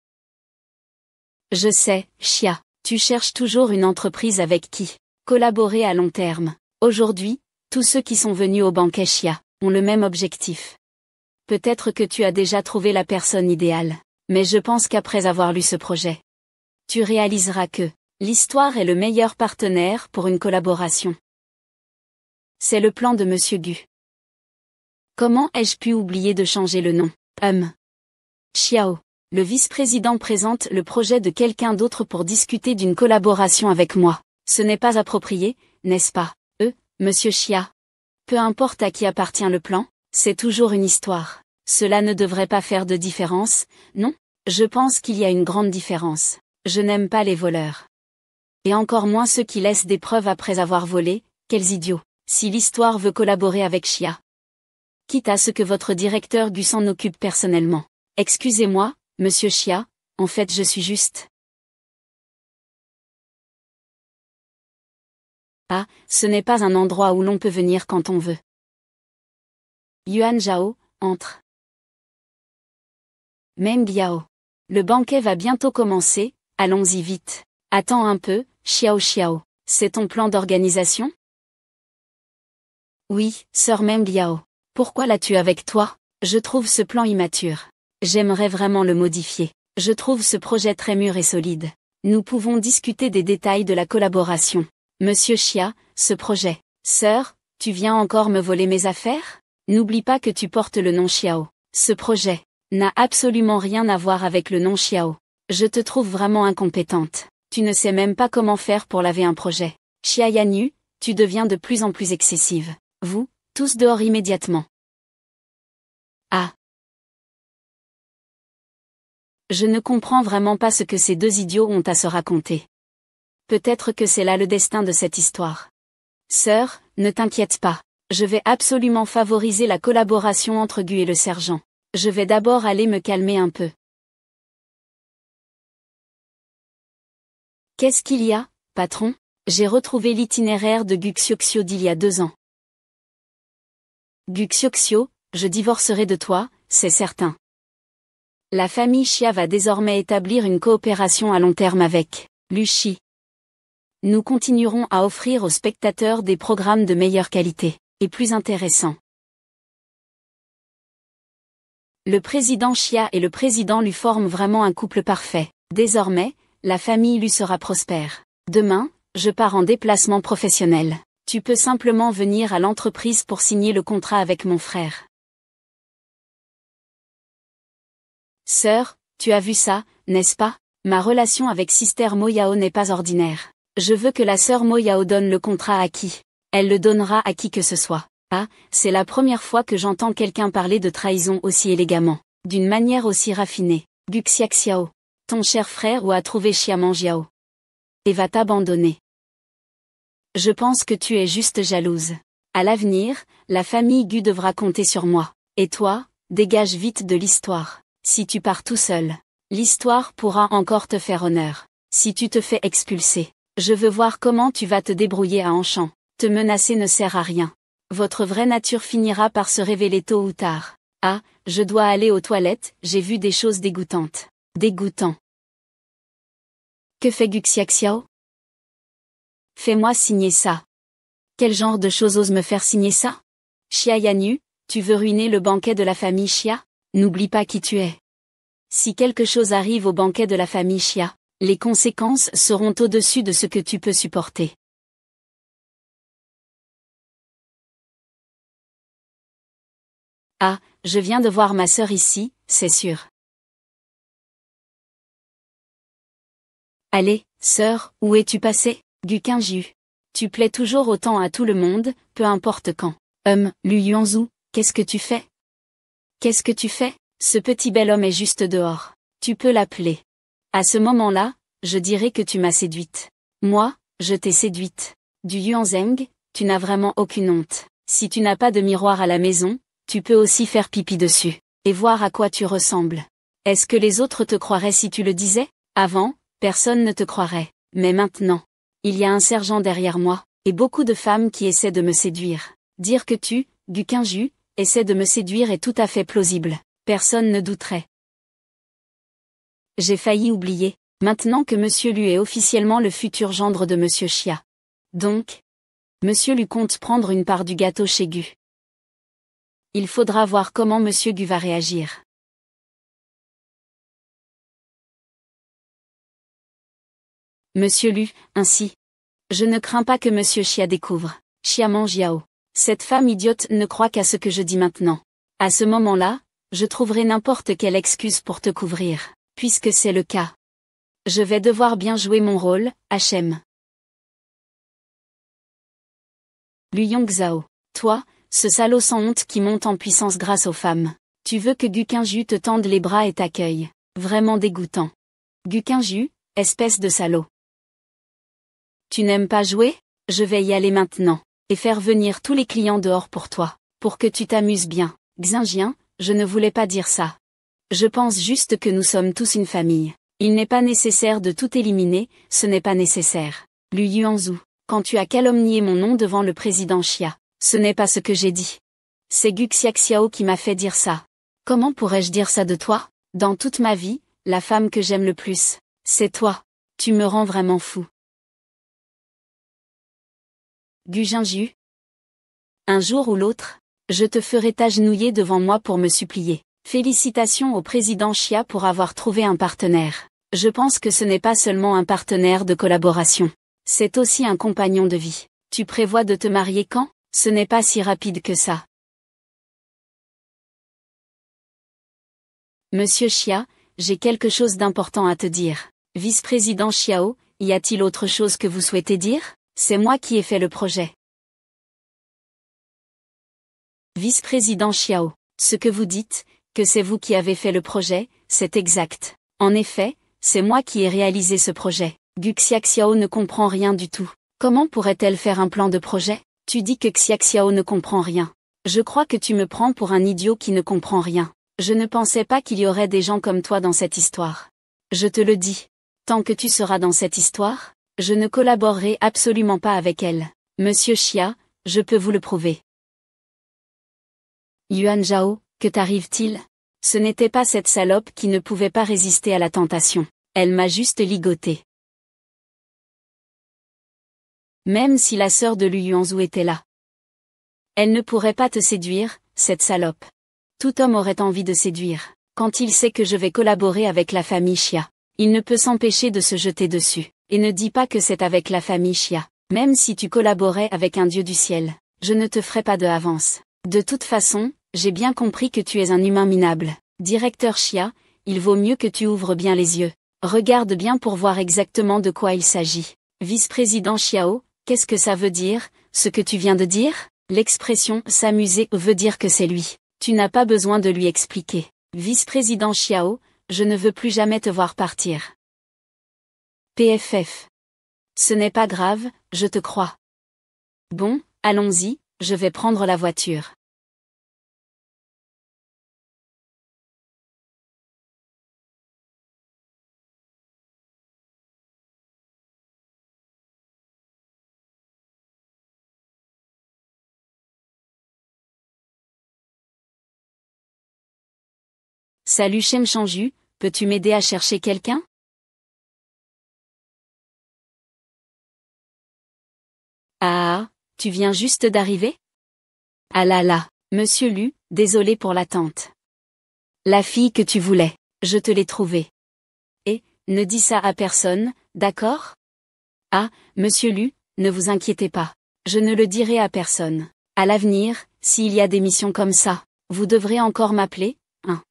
Je sais, Xia, tu cherches toujours une entreprise avec qui collaborer à long terme. Aujourd'hui, tous ceux qui sont venus au banquet Xia ont le même objectif. Peut-être que tu as déjà trouvé la personne idéale, mais je pense qu'après avoir lu ce projet, tu réaliseras que l'histoire est le meilleur partenaire pour une collaboration. C'est le plan de Monsieur Gu. Comment ai-je pu oublier de changer le nom? Xiao. Le vice-président présente le projet de quelqu'un d'autre pour discuter d'une collaboration avec moi. Ce n'est pas approprié, n'est-ce pas? Monsieur Xia. Peu importe à qui appartient le plan, c'est toujours une histoire. Cela ne devrait pas faire de différence, non? Je pense qu'il y a une grande différence. Je n'aime pas les voleurs. Et encore moins ceux qui laissent des preuves après avoir volé, quels idiots. Si l'histoire veut collaborer avec Xia, quitte à ce que votre directeur Gu s'en occupe personnellement. Excusez-moi, monsieur Xia, en fait je suis juste. Ah, ce n'est pas un endroit où l'on peut venir quand on veut. Yuan Zhao, entre. Meng Biao. Le banquet va bientôt commencer, allons-y vite. Attends un peu, Xiao Xiao. C'est ton plan d'organisation? Oui, sœur Meng Biao. Pourquoi l'as-tu avec toi? Je trouve ce plan immature. J'aimerais vraiment le modifier. Je trouve ce projet très mûr et solide. Nous pouvons discuter des détails de la collaboration. Monsieur Xia, ce projet. Sœur, tu viens encore me voler mes affaires? N'oublie pas que tu portes le nom Xiao. Ce projet n'a absolument rien à voir avec le nom Xiao. Je te trouve vraiment incompétente. Tu ne sais même pas comment faire pour laver un projet. Xia Yanyu, tu deviens de plus en plus excessive. Vous, tous dehors immédiatement. Ah. Je ne comprends vraiment pas ce que ces deux idiots ont à se raconter. Peut-être que c'est là le destin de cette histoire. Sœur, ne t'inquiète pas. Je vais absolument favoriser la collaboration entre Gu et le sergent. Je vais d'abord aller me calmer un peu. Qu'est-ce qu'il y a, patron? J'ai retrouvé l'itinéraire de Gu Xiuxiu d'il y a 2 ans. Gu Xiuxiu, je divorcerai de toi, c'est certain. La famille Xia va désormais établir une coopération à long terme avec Lushi. Nous continuerons à offrir aux spectateurs des programmes de meilleure qualité et plus intéressants. Le président Xia et le président Lu forment vraiment un couple parfait. Désormais, la famille Lu sera prospère. Demain, je pars en déplacement professionnel. Tu peux simplement venir à l'entreprise pour signer le contrat avec mon frère. Sœur, tu as vu ça, n'est-ce pas? Ma relation avec Sister Mo Yao n'est pas ordinaire. Je veux que la sœur Mo Yao donne le contrat à qui? Elle le donnera à qui que ce soit. Ah, c'est la première fois que j'entends quelqu'un parler de trahison aussi élégamment, d'une manière aussi raffinée. Gu Xiaxiao, ton cher frère ou a trouvé Xia Manjiao et va t'abandonner. Je pense que tu es juste jalouse. À l'avenir, la famille Gu devra compter sur moi. Et toi, dégage vite de l'histoire. Si tu pars tout seul, l'histoire pourra encore te faire honneur. Si tu te fais expulser, je veux voir comment tu vas te débrouiller à Anshan. Te menacer ne sert à rien. Votre vraie nature finira par se révéler tôt ou tard. Ah, je dois aller aux toilettes, j'ai vu des choses dégoûtantes. Dégoûtant. Que fait Gu Xiaxiao? Fais-moi signer ça. Quel genre de choses ose me faire signer ça? Xia Yanyu, tu veux ruiner le banquet de la famille Xia? N'oublie pas qui tu es. Si quelque chose arrive au banquet de la famille Xia, les conséquences seront au-dessus de ce que tu peux supporter. Ah, je viens de voir ma sœur ici, c'est sûr. Allez, sœur, où es-tu passée? Gu Qingju. Tu plais toujours autant à tout le monde, peu importe quand. Lu Yuanzhu, qu'est-ce que tu fais? Qu'est-ce que tu fais? Ce petit bel homme est juste dehors. Tu peux l'appeler. À ce moment-là, je dirais que tu m'as séduite. Moi, je t'ai séduite. Du Yuanzheng, tu n'as vraiment aucune honte. Si tu n'as pas de miroir à la maison, tu peux aussi faire pipi dessus, et voir à quoi tu ressembles. Est-ce que les autres te croiraient si tu le disais? Avant, personne ne te croirait. Mais maintenant, il y a un sergent derrière moi, et beaucoup de femmes qui essaient de me séduire. Dire que tu, Gu Qingju, essaies de me séduire est tout à fait plausible. Personne ne douterait. J'ai failli oublier, maintenant que Monsieur Lu est officiellement le futur gendre de Monsieur Xia. Donc, Monsieur Lu compte prendre une part du gâteau chez Gu. Il faudra voir comment Monsieur Gu va réagir. Monsieur Lu, ainsi. Je ne crains pas que Monsieur Xia découvre. Xia Manjiao. Cette femme idiote ne croit qu'à ce que je dis maintenant. À ce moment-là, je trouverai n'importe quelle excuse pour te couvrir, puisque c'est le cas. Je vais devoir bien jouer mon rôle, Hachem. Lu Yongzhao. Toi, ce salaud sans honte qui monte en puissance grâce aux femmes. Tu veux que Gu Qingju te tende les bras et t'accueille. Vraiment dégoûtant. Gu Qingju, espèce de salaud. Tu n'aimes pas jouer? Je vais y aller maintenant, et faire venir tous les clients dehors pour toi, pour que tu t'amuses bien. Xinjiang, je ne voulais pas dire ça. Je pense juste que nous sommes tous une famille. Il n'est pas nécessaire de tout éliminer, ce n'est pas nécessaire. Lu Yuanzhu, quand tu as calomnié mon nom devant le président Xia, ce n'est pas ce que j'ai dit. C'est Gu Xiaxiao qui m'a fait dire ça. Comment pourrais-je dire ça de toi? Dans toute ma vie, la femme que j'aime le plus, c'est toi. Tu me rends vraiment fou. Gu Qingju. Un jour ou l'autre, je te ferai t'agenouiller devant moi pour me supplier. Félicitations au président Xia pour avoir trouvé un partenaire. Je pense que ce n'est pas seulement un partenaire de collaboration. C'est aussi un compagnon de vie. Tu prévois de te marier quand? Ce n'est pas si rapide que ça. Monsieur Xia, j'ai quelque chose d'important à te dire. Vice-président Xiao, y a-t-il autre chose que vous souhaitez dire? C'est moi qui ai fait le projet. Vice-président Xiao, ce que vous dites, que c'est vous qui avez fait le projet, c'est exact. En effet, c'est moi qui ai réalisé ce projet. Gu Xiaxiao ne comprend rien du tout. Comment pourrait-elle faire un plan de projet? Tu dis que Xiaxiao ne comprend rien. Je crois que tu me prends pour un idiot qui ne comprend rien. Je ne pensais pas qu'il y aurait des gens comme toi dans cette histoire. Je te le dis. Tant que tu seras dans cette histoire, je ne collaborerai absolument pas avec elle. Monsieur Xia, je peux vous le prouver. Yuan Zhao, que t'arrive-t-il? Ce n'était pas cette salope qui ne pouvait pas résister à la tentation. Elle m'a juste ligoté. Même si la sœur de Lu Yuanzhu était là. Elle ne pourrait pas te séduire, cette salope. Tout homme aurait envie de séduire. Quand il sait que je vais collaborer avec la famille Xia, il ne peut s'empêcher de se jeter dessus. Et ne dis pas que c'est avec la famille Xia. Même si tu collaborais avec un dieu du ciel, je ne te ferai pas de avance. De toute façon, j'ai bien compris que tu es un humain minable. Directeur Xia, il vaut mieux que tu ouvres bien les yeux. Regarde bien pour voir exactement de quoi il s'agit. Vice-président Xiao, qu'est-ce que ça veut dire, ce que tu viens de dire? L'expression « s'amuser » veut dire que c'est lui. Tu n'as pas besoin de lui expliquer. Vice-président Xiao, je ne veux plus jamais te voir partir. PFF. Ce n'est pas grave, je te crois. Bon, allons-y, je vais prendre la voiture. Salut Shem Chanju, peux-tu m'aider à chercher quelqu'un? Ah, tu viens juste d'arriver? Ah là là, monsieur Lu, désolé pour l'attente. La fille que tu voulais, je te l'ai trouvée. Et, ne dis ça à personne, d'accord? Ah, monsieur Lu, ne vous inquiétez pas. Je ne le dirai à personne. À l'avenir, s'il y a des missions comme ça, vous devrez encore m'appeler, hein?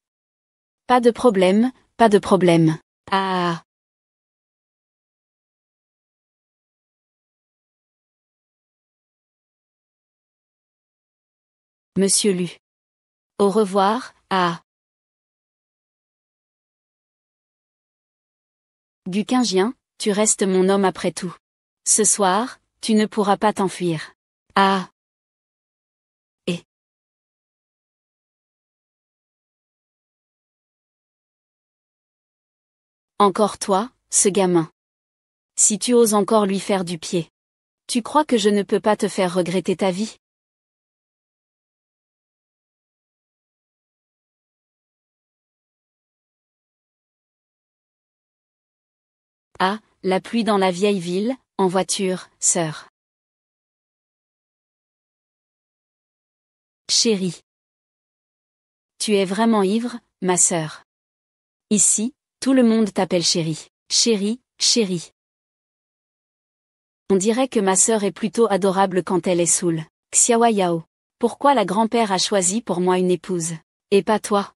Pas de problème, pas de problème. Ah. Monsieur Lu. Au revoir, ah. Guqingjian, tu restes mon homme après tout. Ce soir, tu ne pourras pas t'enfuir. Ah. Et. Encore toi, ce gamin. Si tu oses encore lui faire du pied. Tu crois que je ne peux pas te faire regretter ta vie? Ah, la pluie dans la vieille ville, en voiture, sœur. Chérie. Tu es vraiment ivre, ma sœur. Ici, tout le monde t'appelle chérie. Chérie, chérie. On dirait que ma sœur est plutôt adorable quand elle est saoule. Xiaoa Yao. Pourquoi la grand-père a choisi pour moi une épouse? Et pas toi?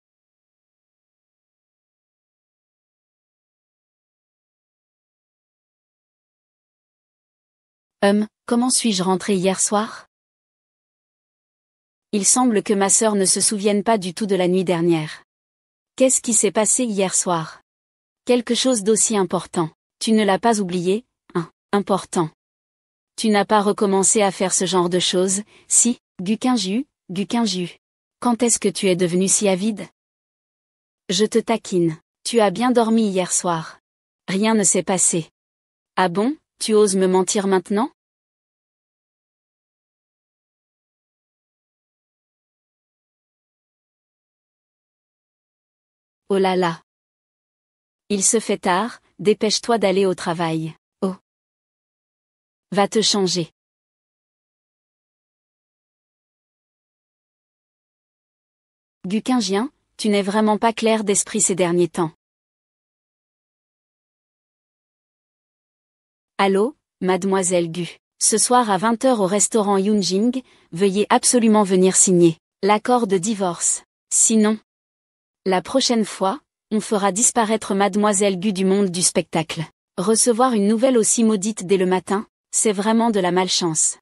Comment suis-je rentré hier soir? Il semble que ma sœur ne se souvienne pas du tout de la nuit dernière. Qu'est-ce qui s'est passé hier soir? Quelque chose d'aussi important. Tu ne l'as pas oublié, hein, important. Tu n'as pas recommencé à faire ce genre de choses, si, Guqingju, Guqingju. Quand est-ce que tu es devenu si avide? Je te taquine. Tu as bien dormi hier soir. Rien ne s'est passé. Ah bon, tu oses me mentir maintenant? Oh là là. Il se fait tard, dépêche-toi d'aller au travail. Oh. Va te changer. Guqingjian, tu n'es vraiment pas clair d'esprit ces derniers temps. Allô, mademoiselle Gu. Ce soir à 20 h au restaurant Yunjing, veuillez absolument venir signer l'accord de divorce. Sinon, la prochaine fois, on fera disparaître mademoiselle Gu du monde du spectacle. Recevoir une nouvelle aussi maudite dès le matin, c'est vraiment de la malchance.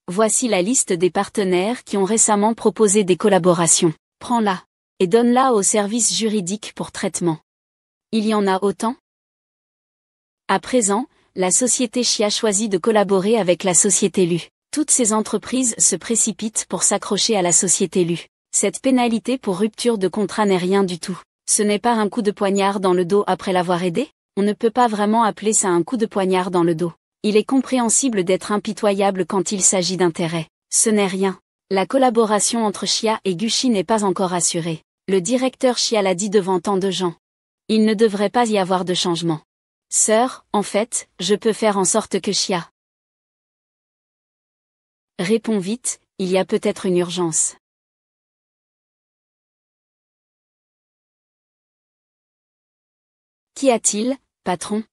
Voici la liste des partenaires qui ont récemment proposé des collaborations. Prends-la. Et donne-la au service juridique pour traitement. Il y en a autant? À présent, la société Xia choisit de collaborer avec la société Lu. Toutes ces entreprises se précipitent pour s'accrocher à la société Lu. Cette pénalité pour rupture de contrat n'est rien du tout. Ce n'est pas un coup de poignard dans le dos après l'avoir aidé? On ne peut pas vraiment appeler ça un coup de poignard dans le dos. Il est compréhensible d'être impitoyable quand il s'agit d'intérêt. Ce n'est rien. La collaboration entre Chia et Gucci n'est pas encore assurée. Le directeur Chia l'a dit devant tant de gens. Il ne devrait pas y avoir de changement. Sœur, en fait, je peux faire en sorte que Chia. Réponds vite, il y a peut-être une urgence. Qu'y a-t-il, patron?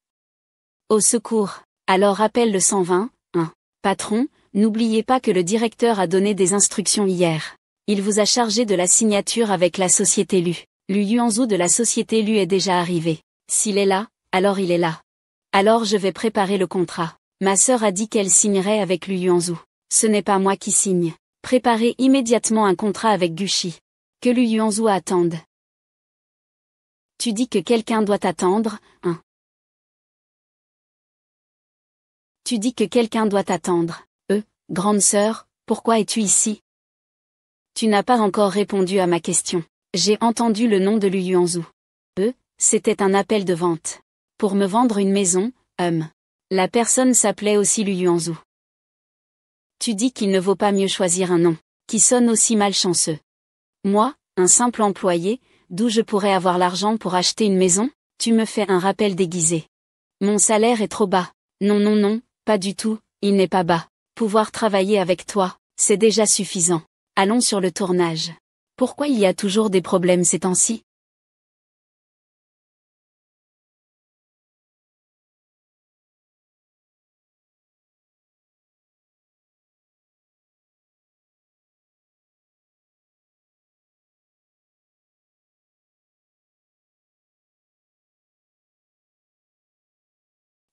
Au secours. Alors appelle le 120, hein. Patron, n'oubliez pas que le directeur a donné des instructions hier. Il vous a chargé de la signature avec la société Lu. Lu Yuanzhou de la société Lu est déjà arrivé. S'il est là, alors il est là. Alors je vais préparer le contrat. Ma sœur a dit qu'elle signerait avec Lu Yuanzhou. Ce n'est pas moi qui signe. Préparez immédiatement un contrat avec Gucci. Que Lu Yuanzhou attende. Tu dis que quelqu'un doit attendre, hein? Tu dis que quelqu'un doit attendre. Grande sœur, pourquoi es-tu ici? Tu n'as pas encore répondu à ma question. J'ai entendu le nom de Lu Yuanzhou. C'était un appel de vente. Pour me vendre une maison, La personne s'appelait aussi Lu Yuanzhou. Tu dis qu'il ne vaut pas mieux choisir un nom, qui sonne aussi malchanceux. Moi, un simple employé, d'où je pourrais avoir l'argent pour acheter une maison? Tu me fais un rappel déguisé. Mon salaire est trop bas. Non non non, pas du tout, il n'est pas bas. Pouvoir travailler avec toi, c'est déjà suffisant. Allons sur le tournage. Pourquoi il y a toujours des problèmes ces temps-ci?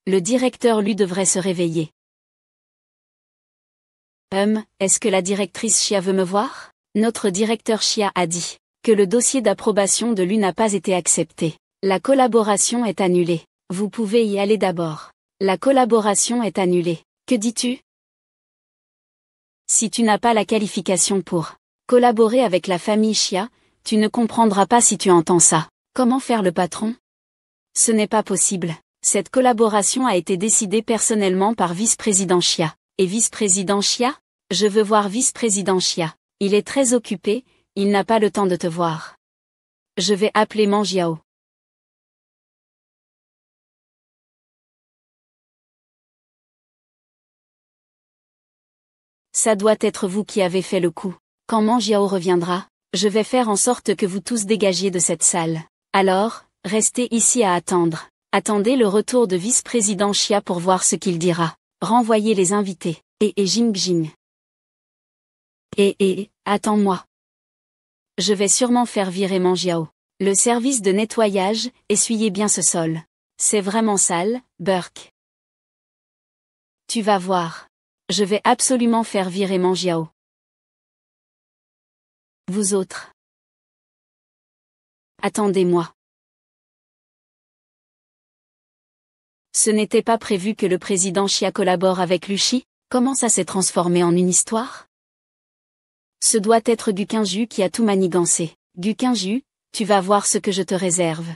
Le directeur lui devrait se réveiller. Est-ce que la directrice Chia veut me voir? Notre directeur Chia a dit que le dossier d'approbation de Lu n'a pas été accepté. La collaboration est annulée. Vous pouvez y aller d'abord. La collaboration est annulée. Que dis-tu? Si tu n'as pas la qualification pour collaborer avec la famille Chia, tu ne comprendras pas si tu entends ça. Comment faire le patron? Ce n'est pas possible. Cette collaboration a été décidée personnellement par vice-président Chia. Et vice-président Chia? Je veux voir vice-président Chia. Il est très occupé, il n'a pas le temps de te voir. Je vais appeler Mangiao. Ça doit être vous qui avez fait le coup. Quand Mangiao reviendra, je vais faire en sorte que vous tous dégagiez de cette salle. Alors, restez ici à attendre. Attendez le retour de vice-président Chia pour voir ce qu'il dira. Renvoyez les invités. Et Jingjing. Attends-moi. Je vais sûrement faire virer Mangiao. Le service de nettoyage, essuyez bien ce sol. C'est vraiment sale, Burke. Tu vas voir. Je vais absolument faire virer Mangiao. Vous autres. Attendez-moi. Ce n'était pas prévu que le président Chia collabore avec Luchi? Comment ça s'est transformé en une histoire? Ce doit être Guqinju qui a tout manigancé. Guqinju, tu vas voir ce que je te réserve.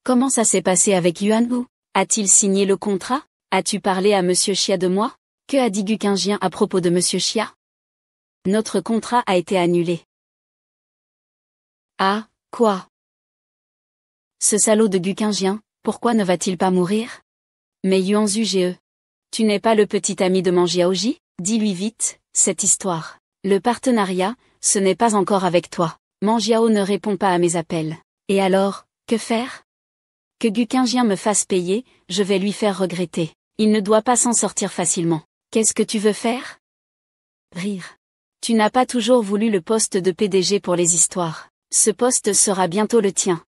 Comment ça s'est passé avec Yuanwu? A-t-il signé le contrat? As-tu parlé à Monsieur Chia de moi? Que a dit Guqinjien à propos de Monsieur Chia? Notre contrat a été annulé. Ah, quoi? Ce salaud de Guqinjien, pourquoi ne va-t-il pas mourir? Mais Yuanzhu Ge, tu n'es pas le petit ami de Mangiaoji? Dis-lui vite, cette histoire. Le partenariat, ce n'est pas encore avec toi. Mangiao ne répond pas à mes appels. Et alors, que faire? Que Guqinjien me fasse payer, je vais lui faire regretter. Il ne doit pas s'en sortir facilement. Qu'est-ce que tu veux faire? Rire. Tu n'as pas toujours voulu le poste de PDG pour les histoires. Ce poste sera bientôt le tien.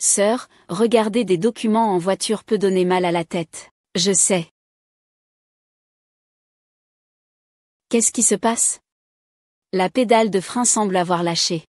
Sœur, regarder des documents en voiture peut donner mal à la tête. Je sais. Qu'est-ce qui se passe? La pédale de frein semble avoir lâché.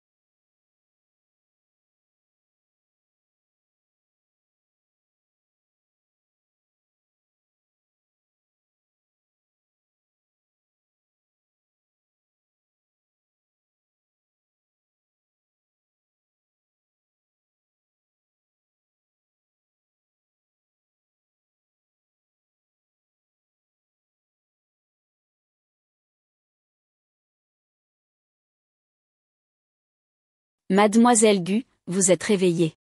Mademoiselle Gu, vous êtes réveillée.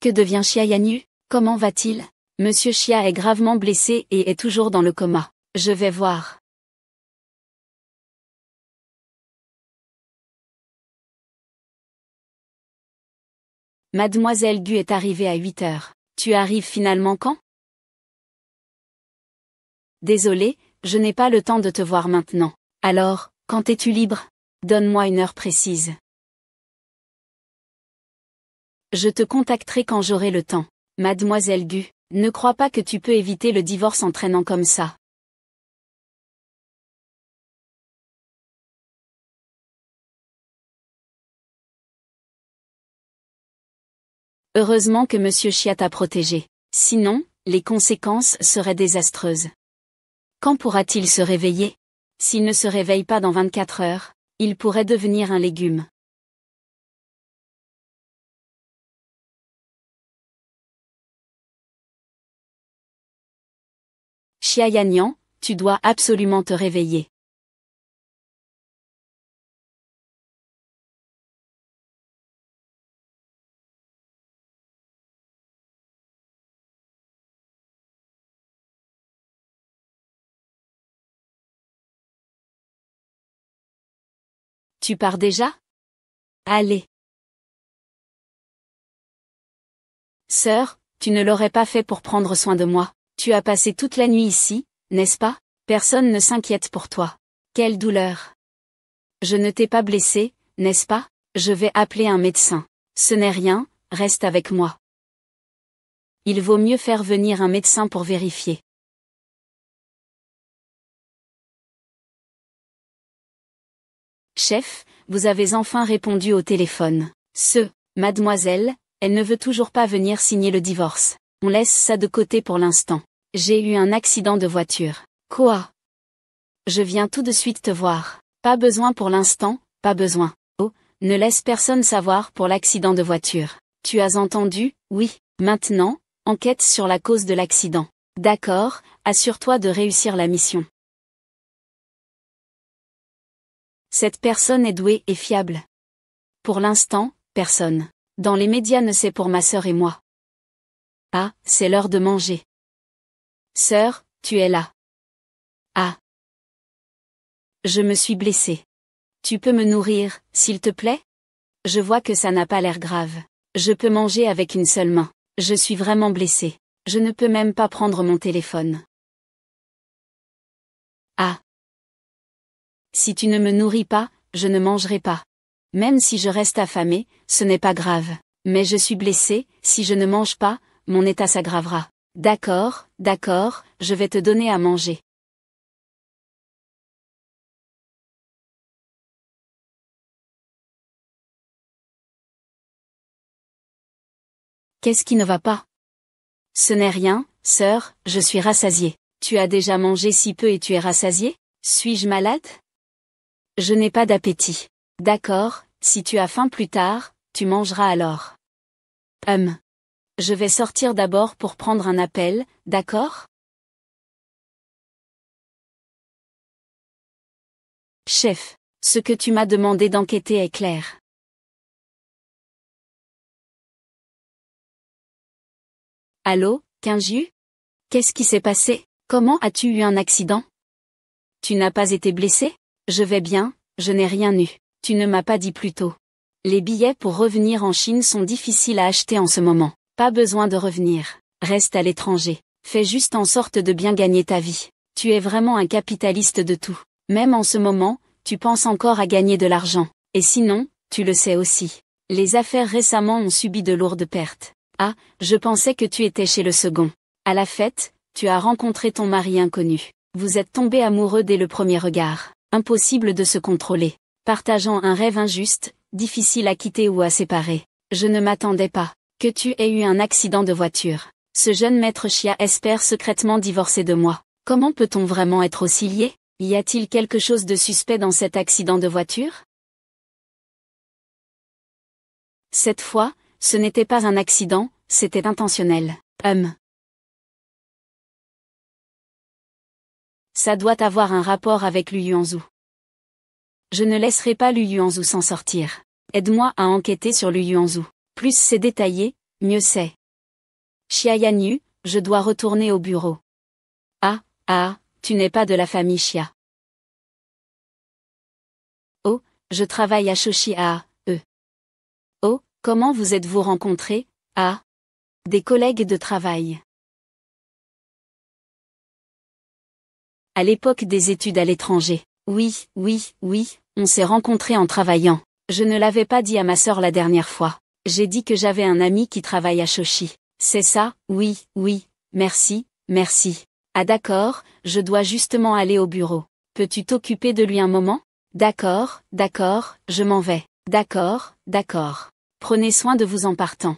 Que devient Xia Yanyu? Comment va-t-il? Monsieur Xia est gravement blessé et est toujours dans le coma. Je vais voir. Mademoiselle Gu est arrivée à 8 heures. Tu arrives finalement quand? Désolé, je n'ai pas le temps de te voir maintenant. Alors, quand es-tu libre? Donne-moi une heure précise. Je te contacterai quand j'aurai le temps. Mademoiselle Gu, ne crois pas que tu peux éviter le divorce en traînant comme ça. Heureusement que Monsieur Xia t'a protégé. Sinon, les conséquences seraient désastreuses. Quand pourra-t-il se réveiller? S'il ne se réveille pas dans 24 heures, il pourrait devenir un légume. Xia Yanyan, tu dois absolument te réveiller. Tu pars déjà? Allez. Sœur, tu ne l'aurais pas fait pour prendre soin de moi. Tu as passé toute la nuit ici, n'est-ce pas? Personne ne s'inquiète pour toi. Quelle douleur. Je ne t'ai pas blessé, n'est-ce pas? Je vais appeler un médecin. Ce n'est rien, reste avec moi. Il vaut mieux faire venir un médecin pour vérifier. Chef, vous avez enfin répondu au téléphone. Mademoiselle, elle ne veut toujours pas venir signer le divorce. On laisse ça de côté pour l'instant. J'ai eu un accident de voiture. Quoi? Je viens tout de suite te voir. Pas besoin pour l'instant, pas besoin. Oh, ne laisse personne savoir pour l'accident de voiture. Tu as entendu? Oui. Maintenant, enquête sur la cause de l'accident. D'accord, assure-toi de réussir la mission. Cette personne est douée et fiable. Pour l'instant, personne. Dans les médias ne sait pour ma sœur et moi. Ah, c'est l'heure de manger. Sœur, tu es là. Ah. Je me suis blessée. Tu peux me nourrir, s'il te plaît? Je vois que ça n'a pas l'air grave. Je peux manger avec une seule main. Je suis vraiment blessée. Je ne peux même pas prendre mon téléphone. Ah. Si tu ne me nourris pas, je ne mangerai pas. Même si je reste affamée, ce n'est pas grave. Mais je suis blessée, si je ne mange pas, mon état s'aggravera. D'accord, d'accord, je vais te donner à manger. Qu'est-ce qui ne va pas? Ce n'est rien, sœur, je suis rassasiée. Tu as déjà mangé si peu et tu es rassasiée? Suis-je malade? Je n'ai pas d'appétit. D'accord, si tu as faim plus tard, tu mangeras alors. Je vais sortir d'abord pour prendre un appel, d'accord? Chef, ce que tu m'as demandé d'enquêter est clair. Allô, Kinju? Qu'est-ce qui s'est passé? Comment as-tu eu un accident? Tu n'as pas été blessé? Je vais bien, je n'ai rien eu. Tu ne m'as pas dit plus tôt. Les billets pour revenir en Chine sont difficiles à acheter en ce moment. Pas besoin de revenir. Reste à l'étranger. Fais juste en sorte de bien gagner ta vie. Tu es vraiment un capitaliste de tout. Même en ce moment, tu penses encore à gagner de l'argent. Et sinon, tu le sais aussi. Les affaires récemment ont subi de lourdes pertes. Ah, je pensais que tu étais chez le second. À la fête, tu as rencontré ton mari inconnu. Vous êtes tombés amoureux dès le premier regard. Impossible de se contrôler. Partageant un rêve injuste, difficile à quitter ou à séparer. Je ne m'attendais pas que tu aies eu un accident de voiture. Ce jeune maître Xia espère secrètement divorcer de moi. Comment peut-on vraiment être aussi lié? Y a-t-il quelque chose de suspect dans cet accident de voiture? Cette fois, ce n'était pas un accident, c'était intentionnel. Ça doit avoir un rapport avec Lu Yuanzhu. Je ne laisserai pas Lu Yuanzhu s'en sortir. Aide-moi à enquêter sur le Yuanzhou. Plus c'est détaillé, mieux c'est. Xia Yanyu, je dois retourner au bureau. Ah, tu n'es pas de la famille Xia. Oh, je travaille à Shoshi Oh, comment vous êtes-vous rencontrés? Ah, des collègues de travail. À l'époque des études à l'étranger. Oui, on s'est rencontrés en travaillant. Je ne l'avais pas dit à ma sœur la dernière fois. J'ai dit que j'avais un ami qui travaille à Shoshi. C'est ça, oui, merci. Ah d'accord, je dois justement aller au bureau. Peux-tu t'occuper de lui un moment? D'accord, je m'en vais. D'accord. Prenez soin de vous en partant.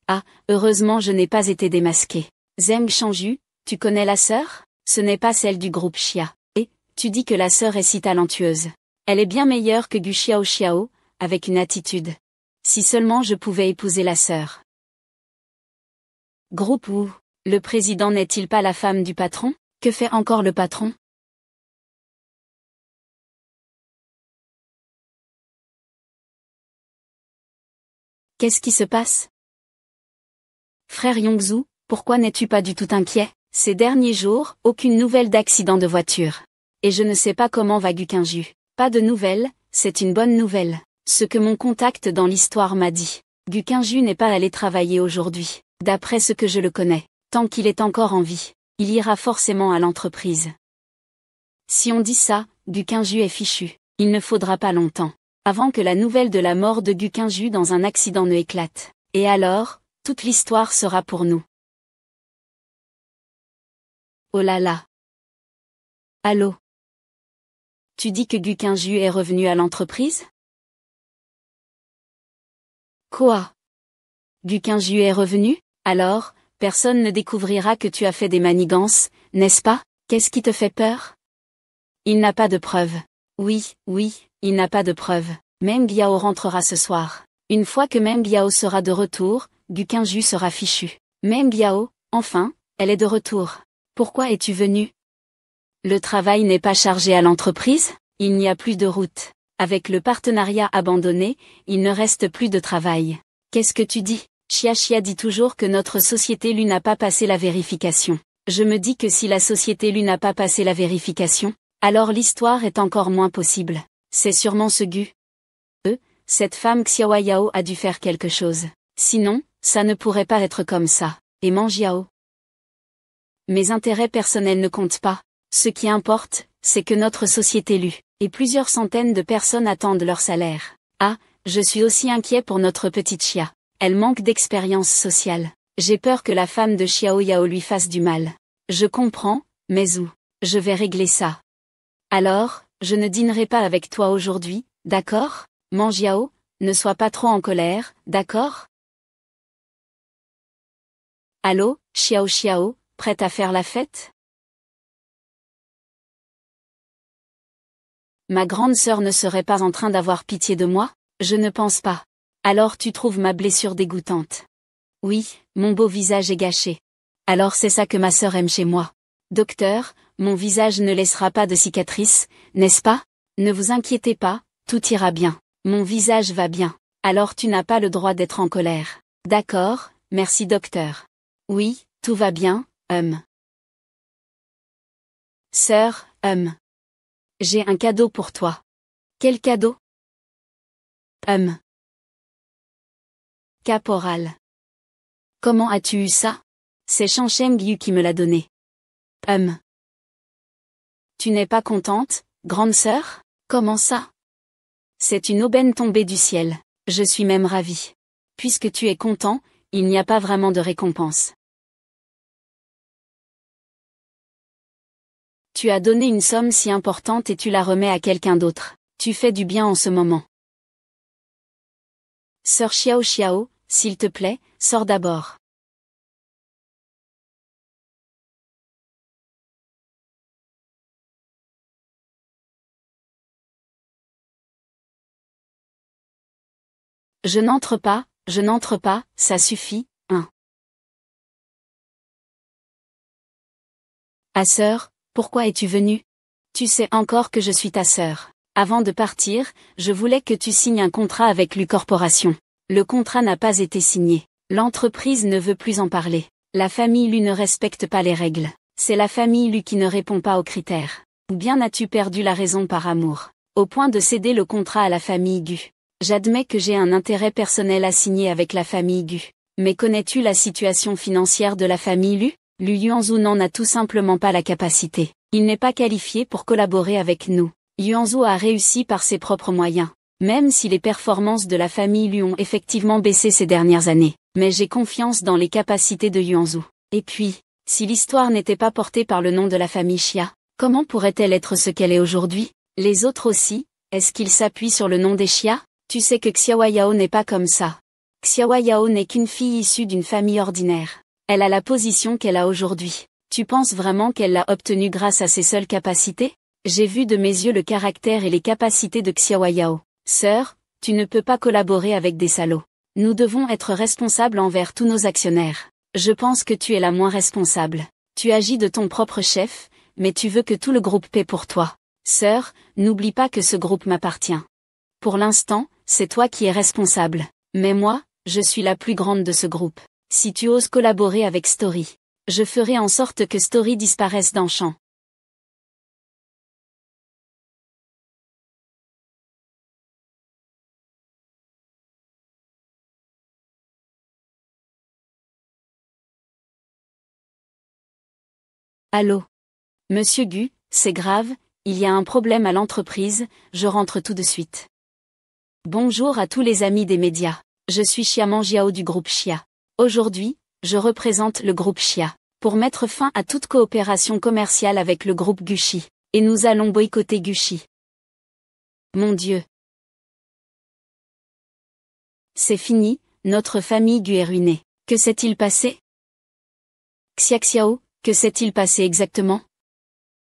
Ah, heureusement je n'ai pas été démasqué. Zheng Shangju, tu connais la sœur? Ce n'est pas celle du groupe Xia. Et, tu dis que la sœur est si talentueuse. Elle est bien meilleure que Gu Xiao, avec une attitude. Si seulement je pouvais épouser la sœur. Groupe Wu, le président n'est-il pas la femme du patron? Que fait encore le patron? Qu'est-ce qui se passe? Frère Yongzhu, pourquoi n'es-tu pas du tout inquiet? Ces derniers jours, aucune nouvelle d'accident de voiture. Et je ne sais pas comment va Gu Qingju. Pas de nouvelles, c'est une bonne nouvelle. Ce que mon contact dans l'histoire m'a dit. Gu Qingju n'est pas allé travailler aujourd'hui. D'après ce que je le connais, tant qu'il est encore en vie, il ira forcément à l'entreprise. Si on dit ça, Gu Qingju est fichu. Il ne faudra pas longtemps avant que la nouvelle de la mort de Gu Qingju dans un accident ne éclate. Et alors, toute l'histoire sera pour nous. Oh là là. Allô? Tu dis que Gu Qingju est revenu à l'entreprise? Quoi? Gu Qingju est revenu? Alors, personne ne découvrira que tu as fait des manigances, n'est-ce pas? Qu'est-ce qui te fait peur? Il n'a pas de preuves. Oui, il n'a pas de preuves. Meng Biao rentrera ce soir. Une fois que Meng Biao sera de retour, Gu Qingju sera fichu. Meng Biao, enfin, elle est de retour. Pourquoi es-tu venu? Le travail n'est pas chargé à l'entreprise? Il n'y a plus de route. Avec le partenariat abandonné, il ne reste plus de travail. Qu'est-ce que tu dis? Xia dit toujours que notre société lui n'a pas passé la vérification. Je me dis que si la société lui n'a pas passé la vérification, alors l'histoire est encore moins possible. C'est sûrement ce Gu. Cette femme Xiao Yao a dû faire quelque chose. Sinon, ça ne pourrait pas être comme ça. Et Mangiao. Mes intérêts personnels ne comptent pas. Ce qui importe, c'est que notre société lue, et plusieurs centaines de personnes attendent leur salaire. Ah, je suis aussi inquiet pour notre petite Xia. Elle manque d'expérience sociale. J'ai peur que la femme de Xiao Yao lui fasse du mal. Je comprends, mais où? Je vais régler ça. Alors, je ne dînerai pas avec toi aujourd'hui, d'accord? Mangiao, ne sois pas trop en colère, d'accord? Allô, Xiao, prête à faire la fête? Ma grande sœur ne serait pas en train d'avoir pitié de moi? Je ne pense pas. Alors tu trouves ma blessure dégoûtante? Oui, mon beau visage est gâché. Alors c'est ça que ma sœur aime chez moi. Docteur, mon visage ne laissera pas de cicatrices, n'est-ce pas? Ne vous inquiétez pas, tout ira bien. Mon visage va bien. Alors tu n'as pas le droit d'être en colère. D'accord, merci docteur. Oui, tout va bien, Sœur, j'ai un cadeau pour toi. Quel cadeau? Caporal. Comment as-tu eu ça? C'est Shangsheng Yu qui me l'a donné. Tu n'es pas contente, grande sœur? Comment ça? C'est une aubaine tombée du ciel. Je suis même ravie. Puisque tu es content, il n'y a pas vraiment de récompense. Tu as donné une somme si importante et tu la remets à quelqu'un d'autre. Tu fais du bien en ce moment. Sœur Xiao, s'il te plaît, sors d'abord. Je n'entre pas, ça suffit, hein. Ah sœur, pourquoi es-tu venue? Tu sais encore que je suis ta sœur. Avant de partir, je voulais que tu signes un contrat avec Lu Corporation. Le contrat n'a pas été signé. L'entreprise ne veut plus en parler. La famille Lu ne respecte pas les règles. C'est la famille Lu qui ne répond pas aux critères. Ou bien as-tu perdu la raison par amour, au point de céder le contrat à la famille Gu? J'admets que j'ai un intérêt personnel à signer avec la famille Gu. Mais connais-tu la situation financière de la famille Lu? Lu Yuanzhu n'en a tout simplement pas la capacité. Il n'est pas qualifié pour collaborer avec nous. Yuanzhu a réussi par ses propres moyens. Même si les performances de la famille Lu ont effectivement baissé ces dernières années. Mais j'ai confiance dans les capacités de Yuanzhu. Et puis, si l'histoire n'était pas portée par le nom de la famille Xia, comment pourrait-elle être ce qu'elle est aujourd'hui? Les autres aussi, est-ce qu'ils s'appuient sur le nom des Xia? Tu sais que Xiao Yao n'est pas comme ça. Xiao Yao n'est qu'une fille issue d'une famille ordinaire. Elle a la position qu'elle a aujourd'hui. Tu penses vraiment qu'elle l'a obtenue grâce à ses seules capacités? J'ai vu de mes yeux le caractère et les capacités de Xiao Yao. Sœur, tu ne peux pas collaborer avec des salauds. Nous devons être responsables envers tous nos actionnaires. Je pense que tu es la moins responsable. Tu agis de ton propre chef, mais tu veux que tout le groupe paie pour toi. Sœur, n'oublie pas que ce groupe m'appartient. Pour l'instant, c'est toi qui es responsable. Mais moi, je suis la plus grande de ce groupe. Si tu oses collaborer avec Story, je ferai en sorte que Story disparaisse dans champ. Allô? Monsieur Gu, c'est grave, il y a un problème à l'entreprise, je rentre tout de suite. Bonjour à tous les amis des médias. Je suis Xia Mangiao du groupe Xia. Aujourd'hui, je représente le groupe Xia, pour mettre fin à toute coopération commerciale avec le groupe Gushi, et nous allons boycotter Gushi. Mon Dieu. C'est fini, notre famille Gu est ruinée. Que s'est-il passé? Xiaxiao, que s'est-il passé exactement?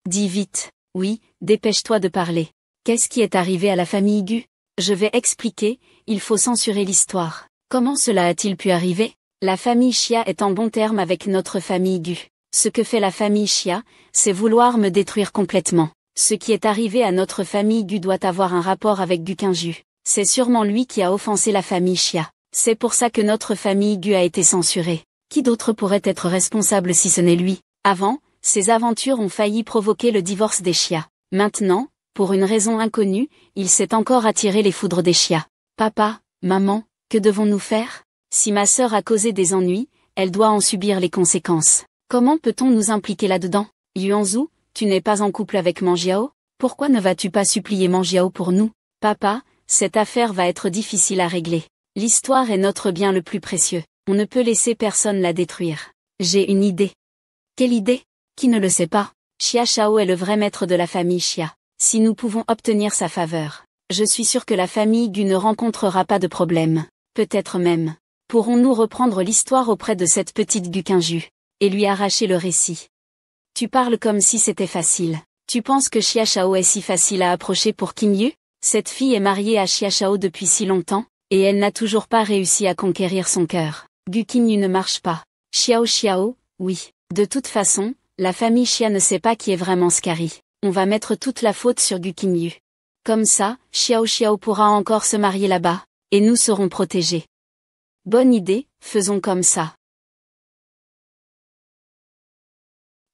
Dis vite, oui, dépêche-toi de parler. Qu'est-ce qui est arrivé à la famille Gu? Je vais expliquer, il faut censurer l'histoire. Comment cela a-t-il pu arriver? La famille Xia est en bon terme avec notre famille Gu. Ce que fait la famille Xia, c'est vouloir me détruire complètement. Ce qui est arrivé à notre famille Gu doit avoir un rapport avec Gu Qingju. C'est sûrement lui qui a offensé la famille Xia. C'est pour ça que notre famille Gu a été censurée. Qui d'autre pourrait être responsable si ce n'est lui? Avant, ces aventures ont failli provoquer le divorce des Xia. Maintenant, pour une raison inconnue, il s'est encore attiré les foudres des Xia. Papa, maman, que devons-nous faire? Si ma sœur a causé des ennuis, elle doit en subir les conséquences. Comment peut-on nous impliquer là-dedans? Yuanzhu, tu n'es pas en couple avec Mangiao? Pourquoi ne vas-tu pas supplier Mangiao pour nous? Papa, cette affaire va être difficile à régler. L'histoire est notre bien le plus précieux. On ne peut laisser personne la détruire. J'ai une idée. Quelle idée? Qui ne le sait pas? Xia Shao est le vrai maître de la famille Xia. Si nous pouvons obtenir sa faveur, je suis sûr que la famille Gu ne rencontrera pas de problème. Peut-être même, pourrons-nous reprendre l'histoire auprès de cette petite Gu Qingju, et lui arracher le récit. Tu parles comme si c'était facile. Tu penses que Xia Shao est si facile à approcher pour Qing Yu? Cette fille est mariée à Xia Shao depuis si longtemps, et elle n'a toujours pas réussi à conquérir son cœur. Gu Qingyu ne marche pas. Xiao, oui. De toute façon, la famille Xia ne sait pas qui est vraiment Scary. On va mettre toute la faute sur Gu Qingyu. Comme ça, Xiao pourra encore se marier là-bas, et nous serons protégés. Bonne idée, faisons comme ça.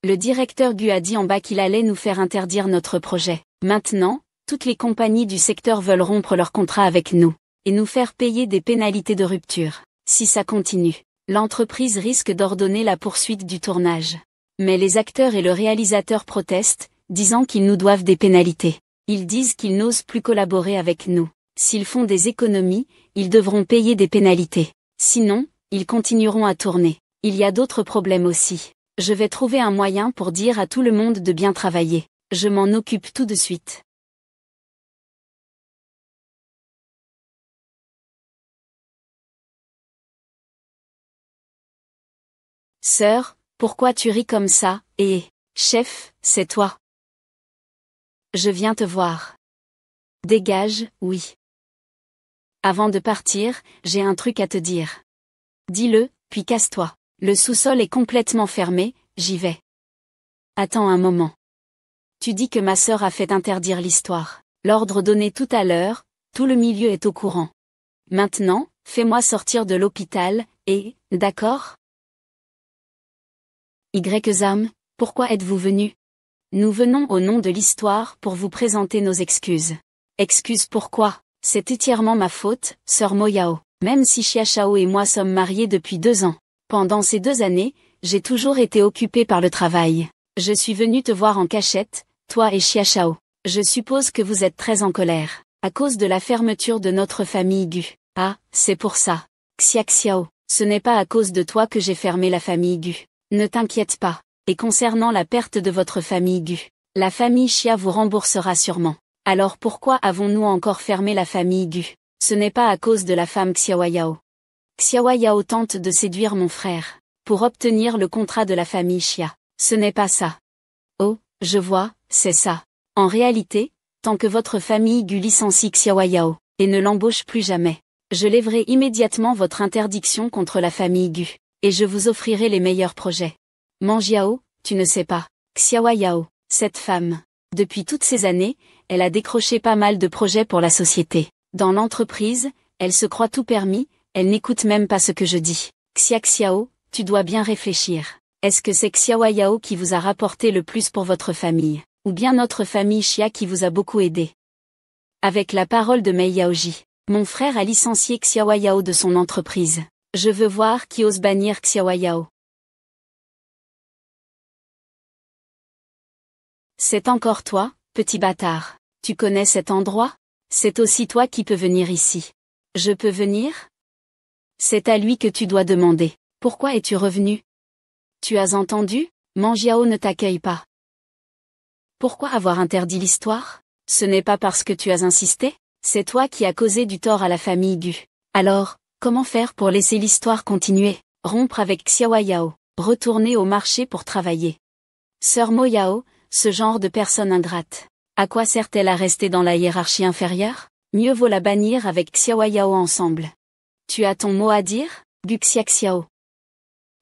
Le directeur Gu a dit en bas qu'il allait nous faire interdire notre projet. Maintenant, toutes les compagnies du secteur veulent rompre leur contrat avec nous, et nous faire payer des pénalités de rupture. Si ça continue, l'entreprise risque d'ordonner la poursuite du tournage. Mais les acteurs et le réalisateur protestent, disant qu'ils nous doivent des pénalités. Ils disent qu'ils n'osent plus collaborer avec nous. S'ils font des économies, ils devront payer des pénalités. Sinon, ils continueront à tourner. Il y a d'autres problèmes aussi. Je vais trouver un moyen pour dire à tout le monde de bien travailler. Je m'en occupe tout de suite. Sœur, pourquoi tu ris comme ça? Chef, c'est toi. Je viens te voir. Dégage, oui. Avant de partir, j'ai un truc à te dire. Dis-le, puis casse-toi. Le sous-sol est complètement fermé, j'y vais. Attends un moment. Tu dis que ma sœur a fait interdire l'histoire. L'ordre donné tout à l'heure, tout le milieu est au courant. Maintenant, fais-moi sortir de l'hôpital, et, d'accord? Y-Zam, pourquoi êtes-vous venu? Nous venons au nom de l'histoire pour vous présenter nos excuses. Excuses pourquoi? C'est entièrement ma faute, sœur Moyao. Même si Xia Shao et moi sommes mariés depuis 2 ans. Pendant ces 2 années, j'ai toujours été occupée par le travail. Je suis venue te voir en cachette, toi et Xia Shao. Je suppose que vous êtes très en colère, à cause de la fermeture de notre famille Gu. Ah, c'est pour ça. Xia Xiao, ce n'est pas à cause de toi que j'ai fermé la famille Gu. Ne t'inquiète pas. Et concernant la perte de votre famille Gu, la famille Xia vous remboursera sûrement. Alors pourquoi avons-nous encore fermé la famille Gu? Ce n'est pas à cause de la femme Xiaoyao. Xiaoyao tente de séduire mon frère, pour obtenir le contrat de la famille Xia. Ce n'est pas ça. Oh, je vois, c'est ça. En réalité, tant que votre famille Gu licencie Xiaoyao, et ne l'embauche plus jamais, je lèverai immédiatement votre interdiction contre la famille Gu, et je vous offrirai les meilleurs projets. Manjiao, tu ne sais pas, Xiaoyao, cette femme, depuis toutes ces années, elle a décroché pas mal de projets pour la société. Dans l'entreprise, elle se croit tout permis, elle n'écoute même pas ce que je dis. Xia Xiao, tu dois bien réfléchir. Est-ce que c'est Xiaoyao qui vous a rapporté le plus pour votre famille, ou bien notre famille Xia qui vous a beaucoup aidé? Avec la parole de Mei Yaoji, mon frère a licencié Xiaoyao de son entreprise. Je veux voir qui ose bannir Xiaoyao. C'est encore toi, petit bâtard. Tu connais cet endroit? C'est aussi toi qui peux venir ici. Je peux venir? C'est à lui que tu dois demander. Pourquoi es-tu revenu? Tu as entendu? Manjiao ne t'accueille pas. Pourquoi avoir interdit l'histoire? Ce n'est pas parce que tu as insisté? C'est toi qui as causé du tort à la famille Gu. Alors, comment faire pour laisser l'histoire continuer? Rompre avec Xiaoyao, retourner au marché pour travailler. Sœur Moyao, ce genre de personne ingrate. À quoi sert-elle à rester dans la hiérarchie inférieure? Mieux vaut la bannir avec Xiaoyao ensemble. Tu as ton mot à dire, Gu Xiaxiao?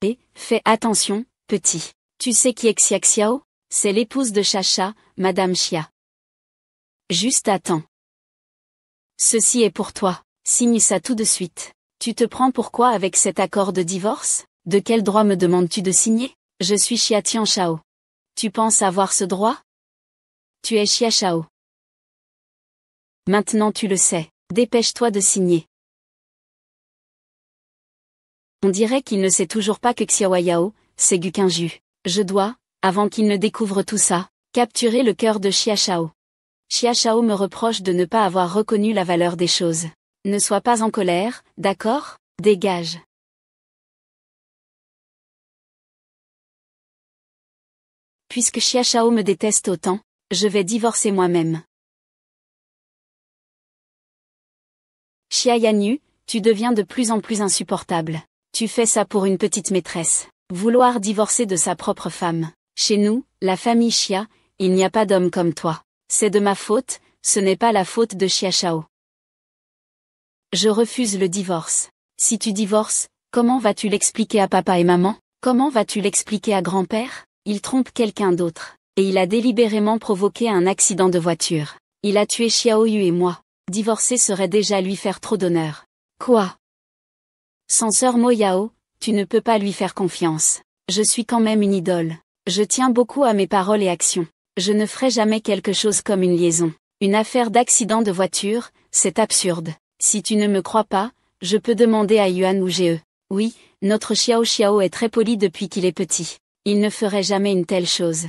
Et, fais attention, petit. Tu sais qui est Xiaxiao? C'est l'épouse de Chacha, Madame Xia. Juste attends. Ceci est pour toi, signe ça tout de suite. Tu te prends pour quoi avec cet accord de divorce? De quel droit me demandes-tu de signer? Je suis Xia Tianshao. Tu penses avoir ce droit? Tu es Xia Shao. Maintenant tu le sais, dépêche-toi de signer. On dirait qu'il ne sait toujours pas que Xiaoyao, c'est Gu Qinju. Je dois, avant qu'il ne découvre tout ça, capturer le cœur de Xia Shao. Xia Shao me reproche de ne pas avoir reconnu la valeur des choses. Ne sois pas en colère, d'accord? Dégage. Puisque Xia Shao me déteste autant, je vais divorcer moi-même. Xia Yanyu, tu deviens de plus en plus insupportable. Tu fais ça pour une petite maîtresse. Vouloir divorcer de sa propre femme. Chez nous, la famille Xia, il n'y a pas d'homme comme toi. C'est de ma faute, ce n'est pas la faute de Xia Shao. Je refuse le divorce. Si tu divorces, comment vas-tu l'expliquer à papa et maman? Comment vas-tu l'expliquer à grand-père? Il trompe quelqu'un d'autre. Et il a délibérément provoqué un accident de voiture. Il a tué Xiaoyu et moi. Divorcer serait déjà lui faire trop d'honneur. Quoi? Sans sœur Moyao, tu ne peux pas lui faire confiance. Je suis quand même une idole. Je tiens beaucoup à mes paroles et actions. Je ne ferai jamais quelque chose comme une liaison. Une affaire d'accident de voiture, c'est absurde. Si tu ne me crois pas, je peux demander à Yuan ou Ge. Oui, notre Xiao Xiao est très poli depuis qu'il est petit. Il ne ferait jamais une telle chose.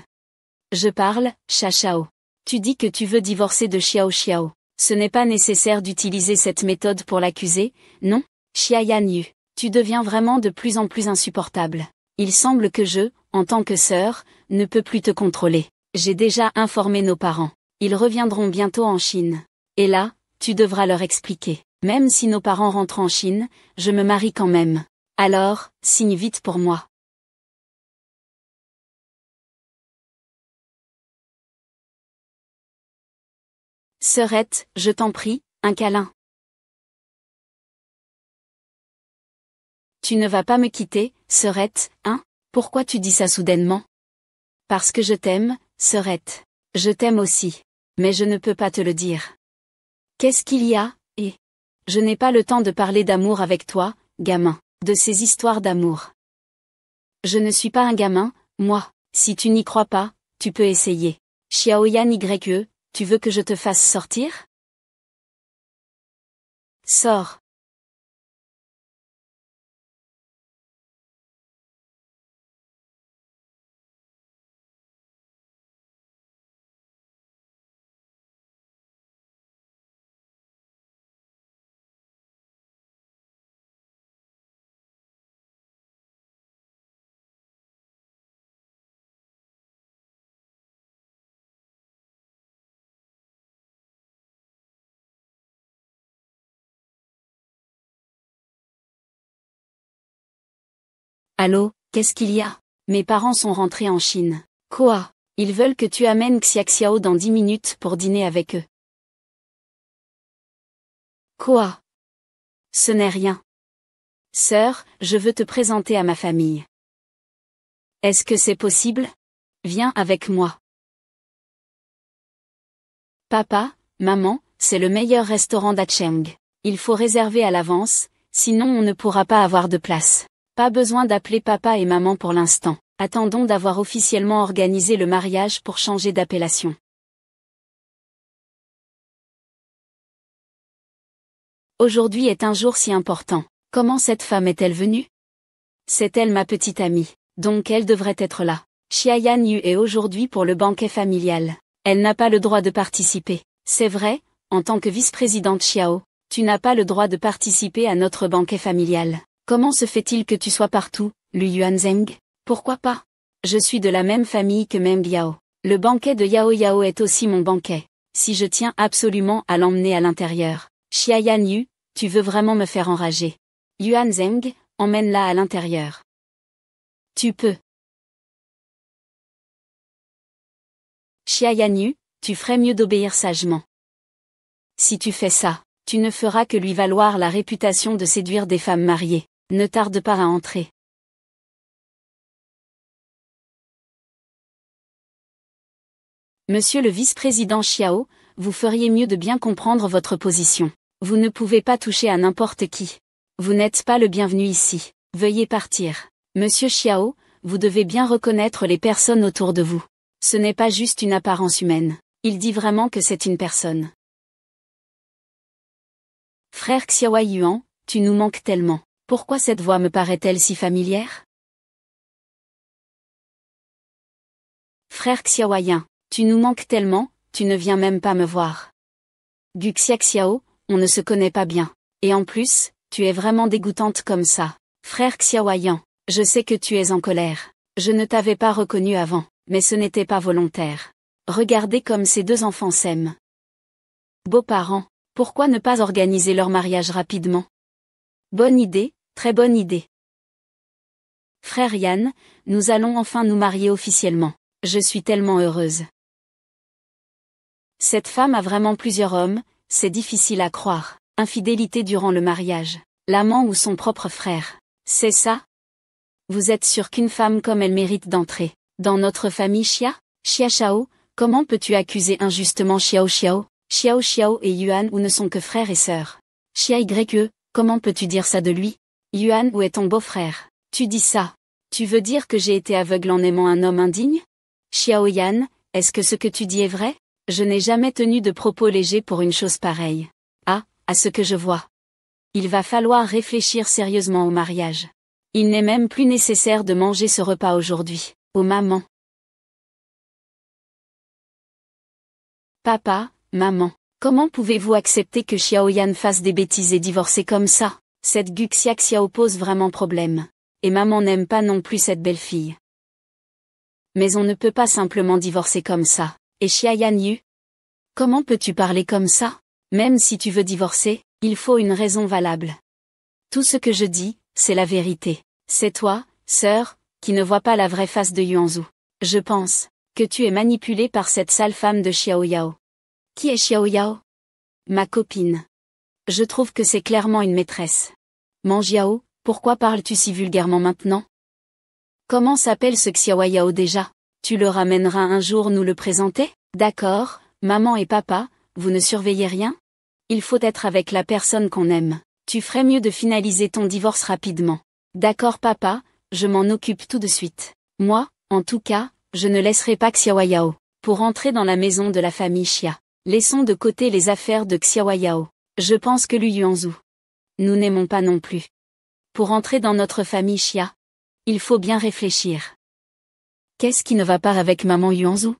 Je parle, Xia Shao. Tu dis que tu veux divorcer de Xiao Xiao. Ce n'est pas nécessaire d'utiliser cette méthode pour l'accuser, non? Xia Yanyu, tu deviens vraiment de plus en plus insupportable. Il semble que je, en tant que sœur, ne peux plus te contrôler. J'ai déjà informé nos parents. Ils reviendront bientôt en Chine. Et là, tu devras leur expliquer. Même si nos parents rentrent en Chine, je me marie quand même. Alors, signe vite pour moi. Sœurette, je t'en prie, un câlin. Tu ne vas pas me quitter, sœurette, hein? Pourquoi tu dis ça soudainement? Parce que je t'aime, sœurette. Je t'aime aussi. Mais je ne peux pas te le dire. Qu'est-ce qu'il y a, et je n'ai pas le temps de parler d'amour avec toi, gamin, de ces histoires d'amour. Je ne suis pas un gamin, moi, si tu n'y crois pas, tu peux essayer. Xiaoyan YE, tu veux que je te fasse sortir? Sors. Allô, qu'est-ce qu'il y a? Mes parents sont rentrés en Chine. Quoi? Ils veulent que tu amènes Xiaoxiao dans 10 minutes pour dîner avec eux. Quoi? Ce n'est rien. Sœur, je veux te présenter à ma famille. Est-ce que c'est possible? Viens avec moi. Papa, maman, c'est le meilleur restaurant d'Acheng. Il faut réserver à l'avance, sinon on ne pourra pas avoir de place. Pas besoin d'appeler papa et maman pour l'instant. Attendons d'avoir officiellement organisé le mariage pour changer d'appellation. Aujourd'hui est un jour si important. Comment cette femme est-elle venue? C'est elle ma petite amie, donc elle devrait être là. Xiaoyan Yu est aujourd'hui pour le banquet familial. Elle n'a pas le droit de participer. C'est vrai, en tant que vice-présidente Xiao, tu n'as pas le droit de participer à notre banquet familial. Comment se fait-il que tu sois partout, Lu Yuanzheng? Pourquoi pas? Je suis de la même famille que Meng Yao. Le banquet de Yao Yao est aussi mon banquet. Si je tiens absolument à l'emmener à l'intérieur. Xiaoyan Yu, tu veux vraiment me faire enrager. Yuanzheng, emmène-la à l'intérieur. Tu peux. Xiaoyan Yu, tu ferais mieux d'obéir sagement. Si tu fais ça, tu ne feras que lui valoir la réputation de séduire des femmes mariées. Ne tarde pas à entrer. Monsieur le vice-président Xiao, vous feriez mieux de bien comprendre votre position. Vous ne pouvez pas toucher à n'importe qui. Vous n'êtes pas le bienvenu ici. Veuillez partir. Monsieur Xiao, vous devez bien reconnaître les personnes autour de vous. Ce n'est pas juste une apparence humaine. Il dit vraiment que c'est une personne. Frère Xiao Yuan, tu nous manques tellement. Pourquoi cette voix me paraît-elle si familière? Frère Xiaoyan, tu nous manques tellement, tu ne viens même pas me voir. Gu Xiaoxiao, on ne se connaît pas bien. Et en plus, tu es vraiment dégoûtante comme ça. Frère Xiaoyan, je sais que tu es en colère. Je ne t'avais pas reconnu avant, mais ce n'était pas volontaire. Regardez comme ces deux enfants s'aiment. Beaux-parents, pourquoi ne pas organiser leur mariage rapidement? Bonne idée, très bonne idée. Frère Yan, nous allons enfin nous marier officiellement. Je suis tellement heureuse. Cette femme a vraiment plusieurs hommes, c'est difficile à croire. Infidélité durant le mariage. L'amant ou son propre frère. C'est ça? Vous êtes sûr qu'une femme comme elle mérite d'entrer dans notre famille Xia? Xia Shao, comment peux-tu accuser injustement Xiao Xiao? Xiao Xiao et Yuan Wu ne sont que frères et sœurs. Xia YE, comment peux-tu dire ça de lui? Yuan Wu est ton beau-frère. Tu dis ça. Tu veux dire que j'ai été aveugle en aimant un homme indigne? Xiao Yan, est-ce que ce que tu dis est vrai? Je n'ai jamais tenu de propos légers pour une chose pareille. Ah, à ce que je vois. Il va falloir réfléchir sérieusement au mariage. Il n'est même plus nécessaire de manger ce repas aujourd'hui. Oh maman. Papa, maman, comment pouvez-vous accepter que Xiaoyan fasse des bêtises et divorcer comme ça? Cette Gu Xiaoxiao pose vraiment problème. Et maman n'aime pas non plus cette belle fille. Mais on ne peut pas simplement divorcer comme ça. Et Xiaoyan Yu? Comment peux-tu parler comme ça? Même si tu veux divorcer, il faut une raison valable. Tout ce que je dis, c'est la vérité. C'est toi, sœur, qui ne vois pas la vraie face de Yuanzhu. Je pense que tu es manipulée par cette sale femme de Xiao Yao. Qui est Xiao Yao? Ma copine. Je trouve que c'est clairement une maîtresse. Mangiao, pourquoi parles-tu si vulgairement maintenant? Comment s'appelle ce Xiao Yao déjà? Tu le ramèneras un jour nous le présenter? D'accord, Maman et papa, vous ne surveillez rien? Il faut être avec la personne qu'on aime. Tu ferais mieux de finaliser ton divorce rapidement. D'accord papa, je m'en occupe tout de suite. Moi, en tout cas, je ne laisserai pas Xiaoyao. Pour entrer dans la maison de la famille Xia. Laissons de côté les affaires de Xiaoyao. Je pense que Lu Yuanzhu. Nous n'aimons pas non plus. Pour entrer dans notre famille Xia. Il faut bien réfléchir. Qu'est-ce qui ne va pas avec maman Yuanzhu?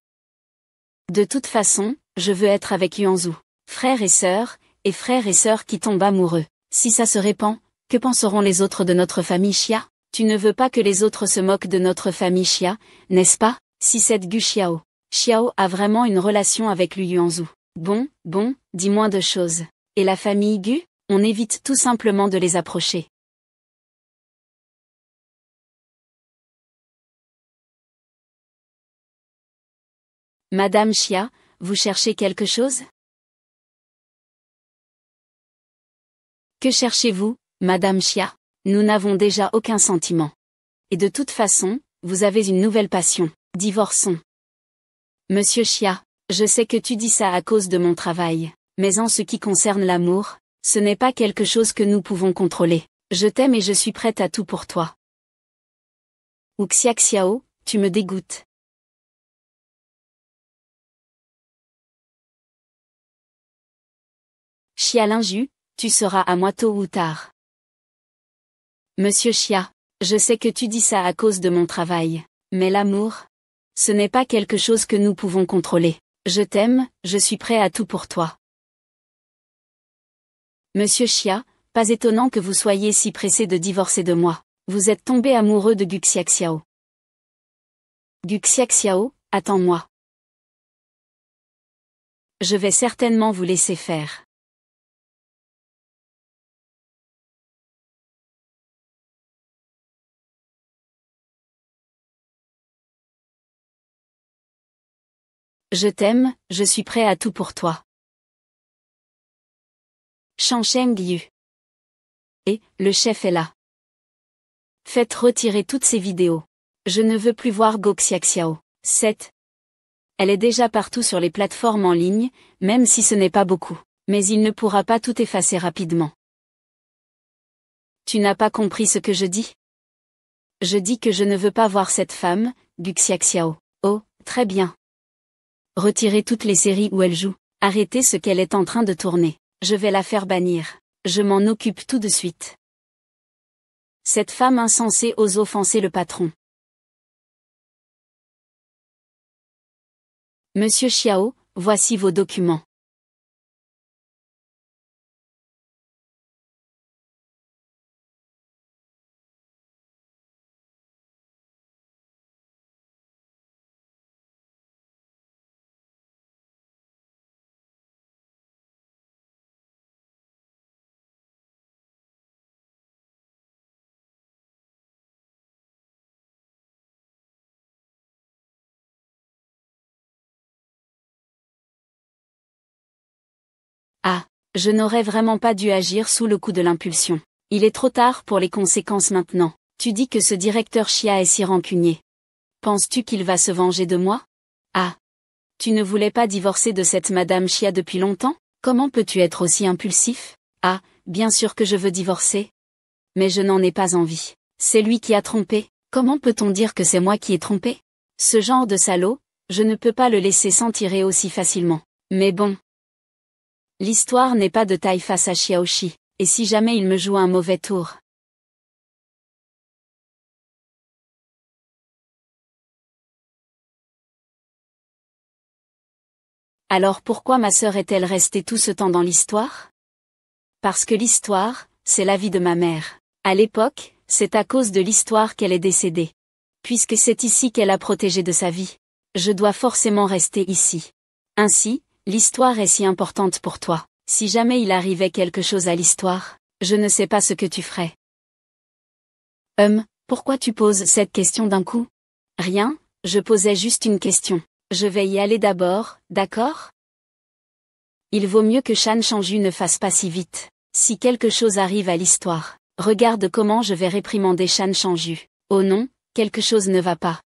De toute façon, je veux être avec Yuanzhu. Frères et sœurs qui tombent amoureux. Si ça se répand, que penseront les autres de notre famille Xia? Tu ne veux pas que les autres se moquent de notre famille Xia, n'est-ce pas? Si cette Gu Xiao a vraiment une relation avec Lu Yuanzhu. Bon, dis moins de choses. Et la famille Gu, on évite tout simplement de les approcher. Madame Xia, vous cherchez quelque chose? Que cherchez-vous, Madame Xia? Nous n'avons déjà aucun sentiment. Et de toute façon, vous avez une nouvelle passion. Divorçons. Monsieur Xia, je sais que tu dis ça à cause de mon travail, mais en ce qui concerne l'amour, ce n'est pas quelque chose que nous pouvons contrôler. Je t'aime et je suis prête à tout pour toi. Ou Xiao, tu me dégoûtes. Xia Linju, tu seras à moi tôt ou tard. Monsieur Xia, je sais que tu dis ça à cause de mon travail, mais l'amour, ce n'est pas quelque chose que nous pouvons contrôler. Je t'aime, je suis prêt à tout pour toi. Monsieur Xia, pas étonnant que vous soyez si pressé de divorcer de moi. Vous êtes tombé amoureux de Gu Xiao. Gu Xiao, attends-moi. Je vais certainement vous laisser faire. Je t'aime, je suis prêt à tout pour toi. Shangsheng Yu. Et, le chef est là. Faites retirer toutes ces vidéos. Je ne veux plus voir Gu Xiao. 7. Elle est déjà partout sur les plateformes en ligne, même si ce n'est pas beaucoup. Mais il ne pourra pas tout effacer rapidement. Tu n'as pas compris ce que je dis? Je dis que je ne veux pas voir cette femme, Gu Xiao. Oh, très bien. Retirez toutes les séries où elle joue. Arrêtez ce qu'elle est en train de tourner. Je vais la faire bannir. Je m'en occupe tout de suite. Cette femme insensée ose offenser le patron. Monsieur Xiao, voici vos documents. Ah, je n'aurais vraiment pas dû agir sous le coup de l'impulsion. Il est trop tard pour les conséquences maintenant. Tu dis que ce directeur Xia est si rancunier. Penses-tu qu'il va se venger de moi? Ah. Tu ne voulais pas divorcer de cette Madame Xia depuis longtemps? Comment peux-tu être aussi impulsif? Ah, bien sûr que je veux divorcer. Mais je n'en ai pas envie. C'est lui qui a trompé. Comment peut-on dire que c'est moi qui ai trompé? Ce genre de salaud, je ne peux pas le laisser s'en tirer aussi facilement. Mais bon. L'histoire n'est pas de taille face à Xiaoxi, et si jamais il me joue un mauvais tour. Alors pourquoi ma sœur est-elle restée tout ce temps dans l'histoire? Parce que l'histoire, c'est la vie de ma mère. À l'époque, c'est à cause de l'histoire qu'elle est décédée. Puisque c'est ici qu'elle a protégé de sa vie. Je dois forcément rester ici. Ainsi, l'histoire est si importante pour toi. Si jamais il arrivait quelque chose à l'histoire, je ne sais pas ce que tu ferais. Pourquoi tu poses cette question d'un coup? Rien, je posais juste une question. Je vais y aller d'abord, d'accord? Il vaut mieux que Shan Shangju ne fasse pas si vite. Si quelque chose arrive à l'histoire, regarde comment je vais réprimander Shan Shangju. Oh non, quelque chose ne va pas.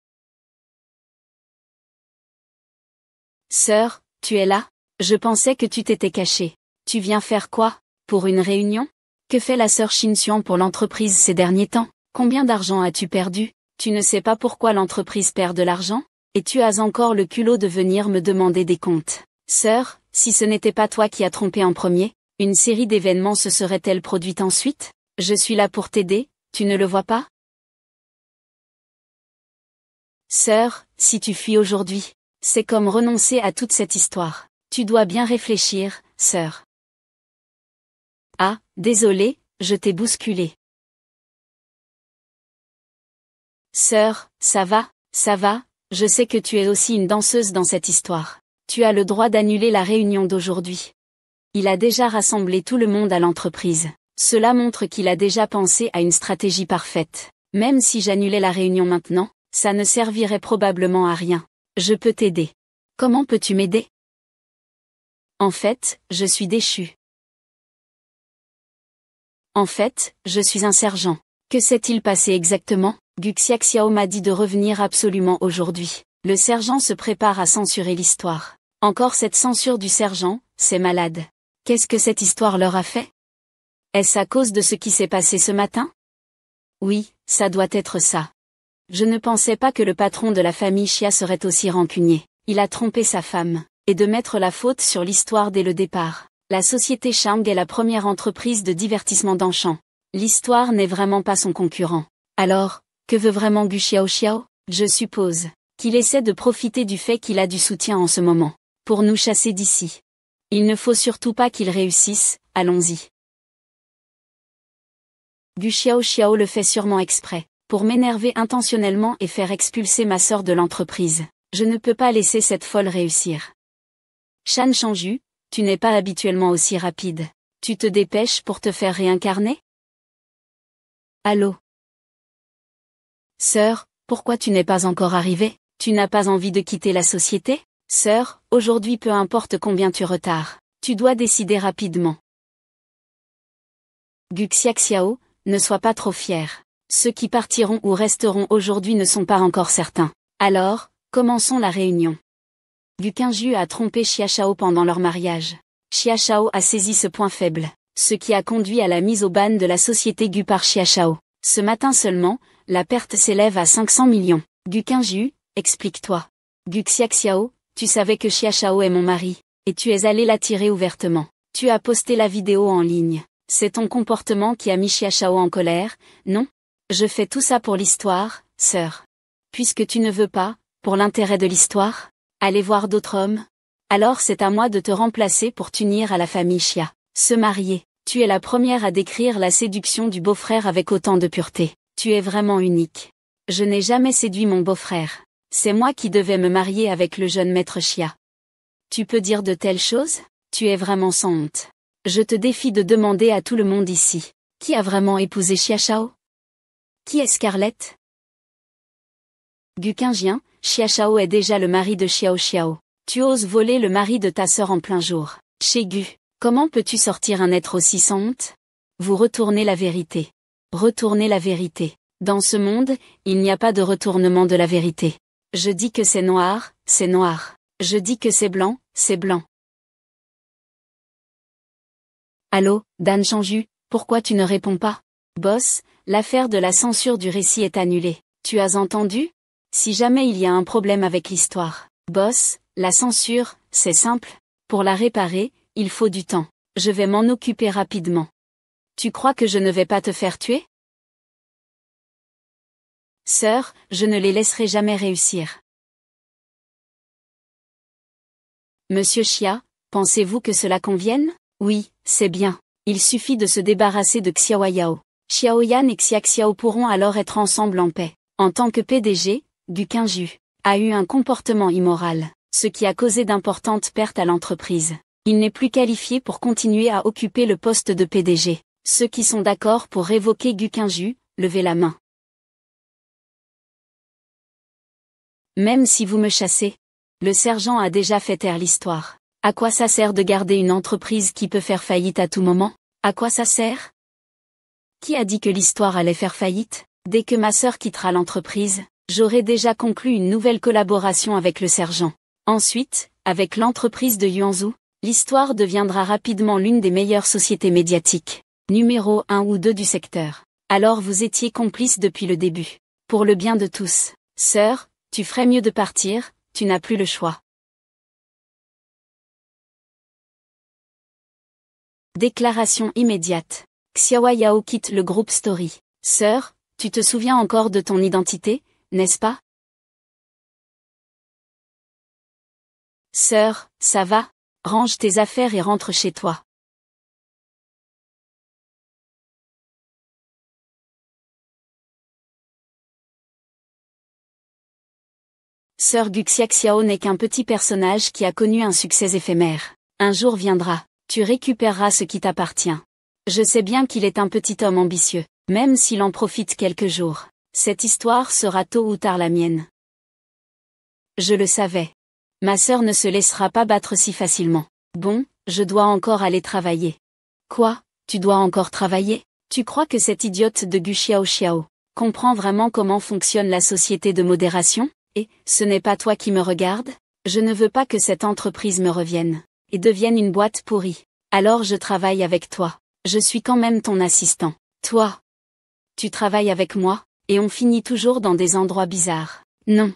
Sœur, Tu es là? Je pensais que tu t'étais caché. Tu viens faire quoi? Pour une réunion? Que fait la sœur Shin-Suan pour l'entreprise ces derniers temps? Combien d'argent as-tu perdu? Tu ne sais pas pourquoi l'entreprise perd de l'argent? Et tu as encore le culot de venir me demander des comptes. Sœur, si ce n'était pas toi qui as trompé en premier, une série d'événements se serait-elle produite ensuite? Je suis là pour t'aider, tu ne le vois pas? Sœur, si tu fuis aujourd'hui, c'est comme renoncer à toute cette histoire. Tu dois bien réfléchir, sœur. Ah, désolé, je t'ai bousculé. Sœur, ça va, je sais que tu es aussi une danseuse dans cette histoire. Tu as le droit d'annuler la réunion d'aujourd'hui. Il a déjà rassemblé tout le monde à l'entreprise. Cela montre qu'il a déjà pensé à une stratégie parfaite. Même si j'annulais la réunion maintenant, ça ne servirait probablement à rien. Je peux t'aider. Comment peux-tu m'aider? En fait, je suis déchu. En fait, je suis un sergent. Que s'est-il passé exactement? Guxiaxiao m'a dit de revenir absolument aujourd'hui. Le sergent se prépare à censurer l'histoire. Encore cette censure du sergent, c'est malade. Qu'est-ce que cette histoire leur a fait? Est-ce à cause de ce qui s'est passé ce matin? Oui, ça doit être ça. Je ne pensais pas que le patron de la famille Xia serait aussi rancunier. Il a trompé sa femme. Et de mettre la faute sur l'histoire dès le départ. La société Shang est la première entreprise de divertissement d'Anshan. L'histoire n'est vraiment pas son concurrent. Alors, que veut vraiment Gu Xiaoxiao? Je suppose qu'il essaie de profiter du fait qu'il a du soutien en ce moment, pour nous chasser d'ici. Il ne faut surtout pas qu'il réussisse, allons-y. Gu Xiaoxiao le fait sûrement exprès, pour m'énerver intentionnellement et faire expulser ma sœur de l'entreprise. Je ne peux pas laisser cette folle réussir. Shan Shangju, tu n'es pas habituellement aussi rapide. Tu te dépêches pour te faire réincarner? Allô? Sœur, pourquoi tu n'es pas encore arrivée? Tu n'as pas envie de quitter la société? Sœur, aujourd'hui peu importe combien tu retardes, tu dois décider rapidement. Guxiaxiao, ne sois pas trop fier. Ceux qui partiront ou resteront aujourd'hui ne sont pas encore certains. Alors, commençons la réunion. Gu Qingju a trompé Xia Shao pendant leur mariage. Xia Shao a saisi ce point faible, ce qui a conduit à la mise au ban de la société Gu par Xia Shao. Ce matin seulement, la perte s'élève à 500 millions. Gu Qingju, explique-toi. Guxiaxiao, tu savais que Xia Shao est mon mari, et tu es allé l'attirer ouvertement. Tu as posté la vidéo en ligne. C'est ton comportement qui a mis Xia Shao en colère, non? Je fais tout ça pour l'histoire, sœur. Puisque tu ne veux pas, pour l'intérêt de l'histoire, aller voir d'autres hommes? Alors c'est à moi de te remplacer pour t'unir à la famille Xia. Se marier. Tu es la première à décrire la séduction du beau-frère avec autant de pureté. Tu es vraiment unique. Je n'ai jamais séduit mon beau-frère. C'est moi qui devais me marier avec le jeune maître Xia. Tu peux dire de telles choses? Tu es vraiment sans honte. Je te défie de demander à tout le monde ici. Qui a vraiment épousé Xia Shao? Qui est Scarlett? Gu Qingjian, Xia Shao est déjà le mari de Xiao Xiao. Tu oses voler le mari de ta sœur en plein jour. Chez Gu, comment peux-tu sortir un être aussi sans honte? Vous retournez la vérité. Retournez la vérité. Dans ce monde, il n'y a pas de retournement de la vérité. Je dis que c'est noir, c'est noir. Je dis que c'est blanc, c'est blanc. Allô, Dan Shangju, pourquoi tu ne réponds pas? Boss, l'affaire de la censure du récit est annulée. Tu as entendu? Si jamais il y a un problème avec l'histoire. Boss, la censure, c'est simple. Pour la réparer, il faut du temps. Je vais m'en occuper rapidement. Tu crois que je ne vais pas te faire tuer? Sœur, je ne les laisserai jamais réussir. Monsieur Xia, pensez-vous que cela convienne? Oui, c'est bien. Il suffit de se débarrasser de Xiaoyao. Xiaoyan et Xiaxiao pourront alors être ensemble en paix. En tant que PDG, Gu Qingju a eu un comportement immoral, ce qui a causé d'importantes pertes à l'entreprise. Il n'est plus qualifié pour continuer à occuper le poste de PDG. Ceux qui sont d'accord pour révoquer Gu Qingju, levez la main. Même si vous me chassez, le sergent a déjà fait taire l'histoire. À quoi ça sert de garder une entreprise qui peut faire faillite à tout moment? À quoi ça sert? Qui a dit que l'histoire allait faire faillite? Dès que ma sœur quittera l'entreprise, j'aurai déjà conclu une nouvelle collaboration avec le sergent. Ensuite, Avec l'entreprise de Yuanzhou, l'histoire deviendra rapidement l'une des meilleures sociétés médiatiques, numéro 1 ou 2 du secteur. Alors vous étiez complice depuis le début. Pour le bien de tous, sœur, tu ferais mieux de partir, tu n'as plus le choix. Déclaration immédiate. Xiao Yao quitte le groupe Story. Sœur, tu te souviens encore de ton identité, n'est-ce pas? Sœur, ça va? Range tes affaires et rentre chez toi. Sœur Guxia Xiao n'est qu'un petit personnage qui a connu un succès éphémère. Un jour viendra, tu récupéreras ce qui t'appartient. Je sais bien qu'il est un petit homme ambitieux, même s'il en profite quelques jours. Cette histoire sera tôt ou tard la mienne. Je le savais. Ma sœur ne se laissera pas battre si facilement. Bon, je dois encore aller travailler. Quoi, tu dois encore travailler? Tu crois que cette idiote de Gu Xiao comprend vraiment comment fonctionne la société de modération? Et, ce n'est pas toi qui me regardes? Je ne veux pas que cette entreprise me revienne, et devienne une boîte pourrie. Alors je travaille avec toi. Je suis quand même ton assistant. Toi, tu travailles avec moi, et on finit toujours dans des endroits bizarres. Non.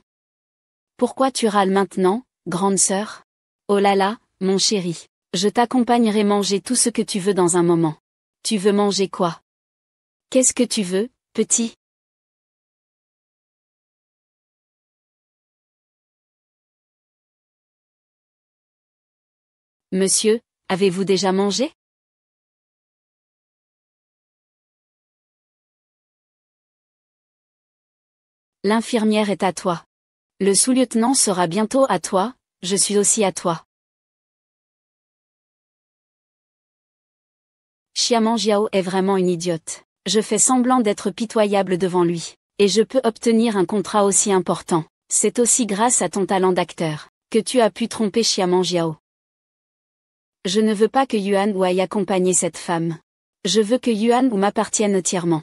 Pourquoi tu râles maintenant, grande sœur? Oh là là, mon chéri, je t'accompagnerai manger tout ce que tu veux dans un moment. Tu veux manger quoi? Qu'est-ce que tu veux, petit? Monsieur, avez-vous déjà mangé? L'infirmière est à toi. Le sous-lieutenant sera bientôt à toi, je suis aussi à toi. Xiaomanjiao est vraiment une idiote. Je fais semblant d'être pitoyable devant lui. Et je peux obtenir un contrat aussi important. C'est aussi grâce à ton talent d'acteur que tu as pu tromper Xiaomanjiao. Je ne veux pas que Yuan Wu aille accompagner cette femme. Je veux que Yuan Wu m'appartienne entièrement.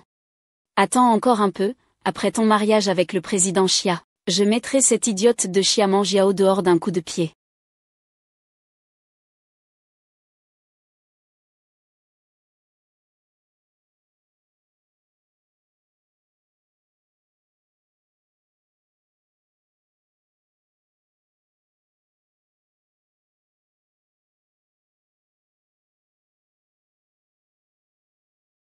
Attends encore un peu, après ton mariage avec le président Xia, je mettrai cette idiote de Xiaomanjiao dehors d'un coup de pied.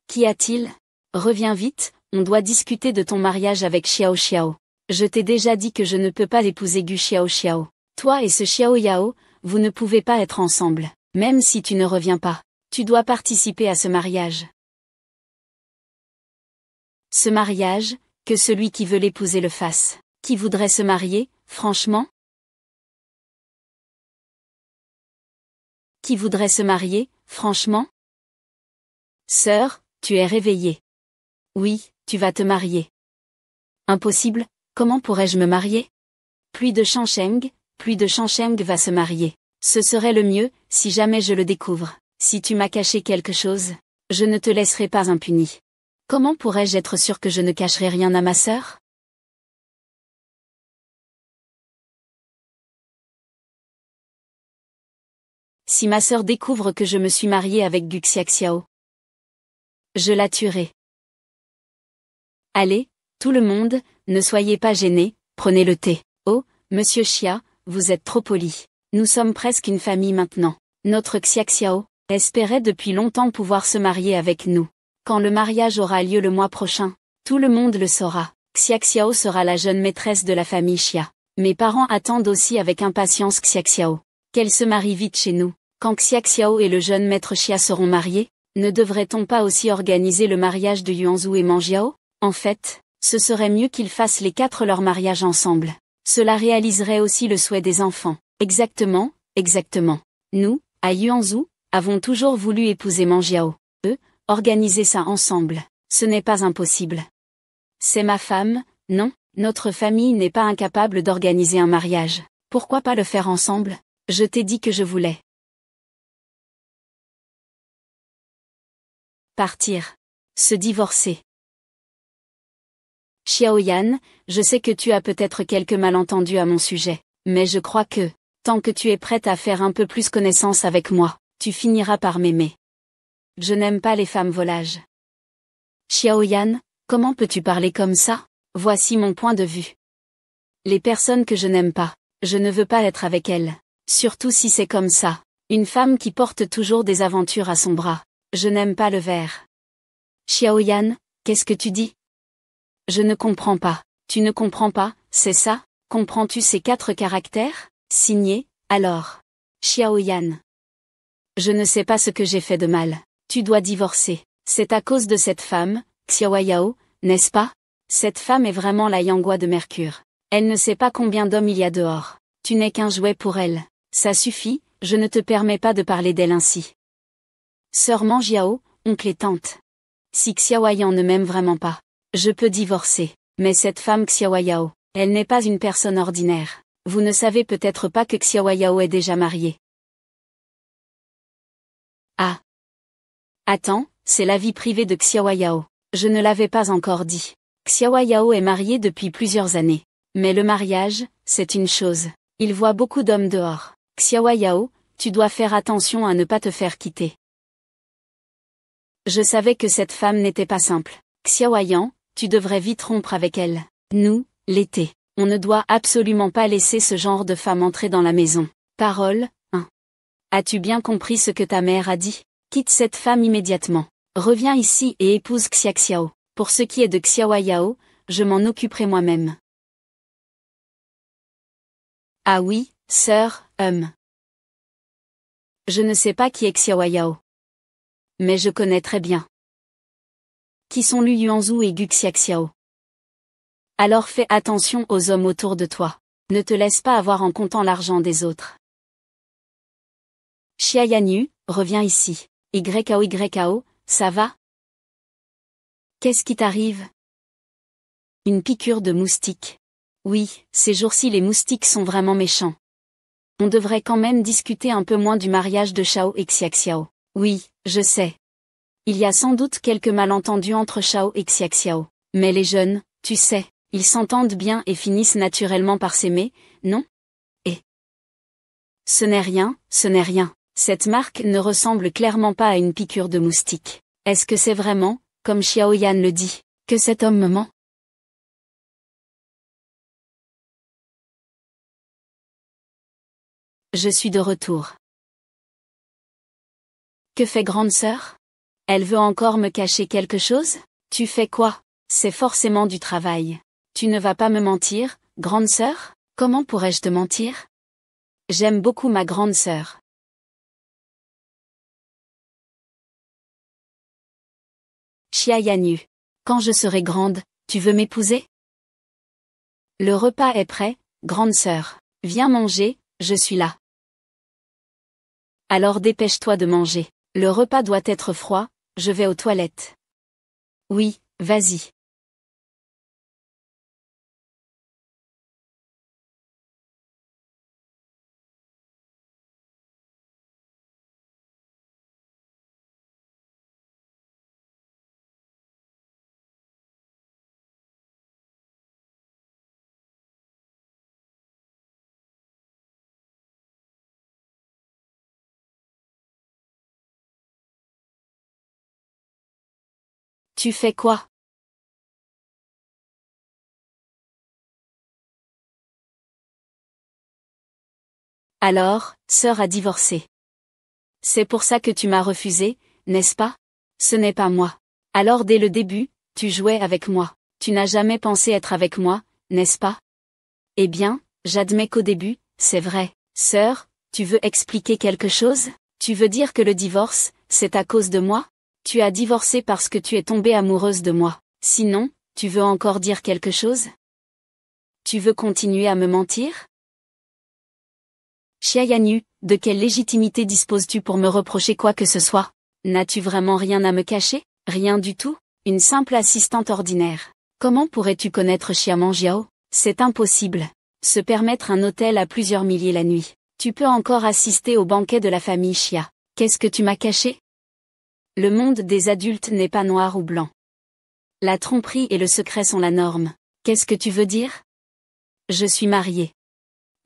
Qu'y a-t-il? Reviens vite, on doit discuter de ton mariage avec Xiao Xiao. Je t'ai déjà dit que je ne peux pas épouser Gu Xiao Xiao. Toi et ce Xiao Yao, vous ne pouvez pas être ensemble. Même si tu ne reviens pas, tu dois participer à ce mariage. Ce mariage, que celui qui veut l'épouser le fasse. Qui voudrait se marier, franchement? Qui voudrait se marier, franchement? Sœur, tu es réveillée. Oui, tu vas te marier. Impossible, comment pourrais-je me marier? Plus de Shangsheng va se marier. Ce serait le mieux, si jamais je le découvre. Si tu m'as caché quelque chose, je ne te laisserai pas impuni. Comment pourrais-je être sûr que je ne cacherai rien à ma sœur? Si ma sœur découvre que je me suis mariée avec Guxia Xiao, je la tuerai. Allez, tout le monde, ne soyez pas gênés, prenez le thé. Oh, monsieur Xia, vous êtes trop poli. Nous sommes presque une famille maintenant. Notre Xia Xiao espérait depuis longtemps pouvoir se marier avec nous. Quand le mariage aura lieu le mois prochain, tout le monde le saura. Xia Xiao sera la jeune maîtresse de la famille Xia. Mes parents attendent aussi avec impatience Xia Xiao. Qu'elle se marie vite chez nous. Quand Xia Xiao et le jeune maître Xia seront mariés, ne devrait-on pas aussi organiser le mariage de Yuanzhou et Manjiao? En fait, ce serait mieux qu'ils fassent les 4 leur mariage ensemble. Cela réaliserait aussi le souhait des enfants. Exactement, exactement. Nous, à Yuanzhou, avons toujours voulu épouser Manjiao. Organiser ça ensemble, ce n'est pas impossible. C'est ma femme, non, notre famille n'est pas incapable d'organiser un mariage. Pourquoi pas le faire ensemble? Je t'ai dit que je voulais. Partir. Se divorcer. Xiaoyan, je sais que tu as peut-être quelques malentendus à mon sujet, mais je crois que Tant que tu es prête à faire un peu plus connaissance avec moi, tu finiras par m'aimer. Je n'aime pas les femmes volages. Xiaoyan, comment peux-tu parler comme ça? Voici mon point de vue. Les personnes que je n'aime pas, je ne veux pas être avec elles. Surtout si c'est comme ça. Une femme qui porte toujours des aventures à son bras. Je n'aime pas le vert. Xiaoyan, qu'est-ce que tu dis? Je ne comprends pas. Tu ne comprends pas, c'est ça? Comprends-tu ces 4 caractères? Signé, alors. Xiaoyan. Je ne sais pas ce que j'ai fait de mal. Tu dois divorcer. C'est à cause de cette femme, Xiaoyao, n'est-ce pas? Cette femme est vraiment la Yanghua de Mercure. Elle ne sait pas combien d'hommes il y a dehors. Tu n'es qu'un jouet pour elle. Ça suffit, je ne te permets pas de parler d'elle ainsi. Sœur Manjiao, oncle et tante. Si Xiaoyan ne m'aime vraiment pas, je peux divorcer. Mais cette femme Xiaoyao, elle n'est pas une personne ordinaire. Vous ne savez peut-être pas que Xiaoyao est déjà mariée. Ah. Attends, c'est la vie privée de Xiaoyao. Je ne l'avais pas encore dit. Xiaoyao est mariée depuis plusieurs années. Mais le mariage, c'est une chose. Il voit beaucoup d'hommes dehors. Xiaoyao, tu dois faire attention à ne pas te faire quitter. Je savais que cette femme n'était pas simple. Xiaoyan, tu devrais vite rompre avec elle. Nous, l'été, on ne doit absolument pas laisser ce genre de femme entrer dans la maison. Parole 1. As-tu bien compris ce que ta mère a dit? Quitte cette femme immédiatement. Reviens ici et épouse Xiaoxiao. Pour ce qui est de Xiaoyao, je m'en occuperai moi-même. Ah oui, sœur, Je ne sais pas qui est Xiaoyao. Mais je connais très bien. Qui sont Lu Yuanzhu et Gu Xiaoxiao. Alors fais attention aux hommes autour de toi. Ne te laisse pas avoir en comptant l'argent des autres. Xiaoyanyu, reviens ici. YKO, ça va? Qu'est-ce qui t'arrive? Une piqûre de moustique. Oui, ces jours-ci les moustiques sont vraiment méchants. On devrait quand même discuter un peu moins du mariage de Shao et Xiaoxiao. Oui, je sais. Il y a sans doute quelques malentendus entre Shao et Xiaoxiao. Mais les jeunes, tu sais, ils s'entendent bien et finissent naturellement par s'aimer, non? Et ce n'est rien, ce n'est rien. Cette marque ne ressemble clairement pas à une piqûre de moustique. Est-ce que c'est vraiment, comme Xiaoyan le dit, que cet homme me ment? Je suis de retour. Que fait grande sœur? Elle veut encore me cacher quelque chose? Tu fais quoi? C'est forcément du travail. Tu ne vas pas me mentir, grande sœur? Comment pourrais-je te mentir? J'aime beaucoup ma grande sœur. Xiaoyanyu. Quand je serai grande, tu veux m'épouser? Le repas est prêt, grande sœur. Viens manger, je suis là. Alors dépêche-toi de manger. Le repas doit être froid, je vais aux toilettes. Oui, vas-y. Tu fais quoi? Alors, sœur a divorcé. C'est pour ça que tu m'as refusé, n'est-ce pas? Ce n'est pas moi. Alors dès le début, tu jouais avec moi. Tu n'as jamais pensé être avec moi, n'est-ce pas? Eh bien, j'admets qu'au début, c'est vrai. Sœur, tu veux expliquer quelque chose? Tu veux dire que le divorce, c'est à cause de moi? Tu as divorcé parce que tu es tombée amoureuse de moi. Sinon, tu veux encore dire quelque chose? Tu veux continuer à me mentir? Xiaoyanyu, de quelle légitimité disposes-tu pour me reprocher quoi que ce soit? N'as-tu vraiment rien à me cacher? Rien du tout? Une simple assistante ordinaire. Comment pourrais-tu connaître Xia Manjiao? C'est impossible. Se permettre un hôtel à plusieurs milliers la nuit. Tu peux encore assister au banquet de la famille Xia. Qu'est-ce que tu m'as caché? Le monde des adultes n'est pas noir ou blanc. La tromperie et le secret sont la norme. Qu'est-ce que tu veux dire? Je suis mariée.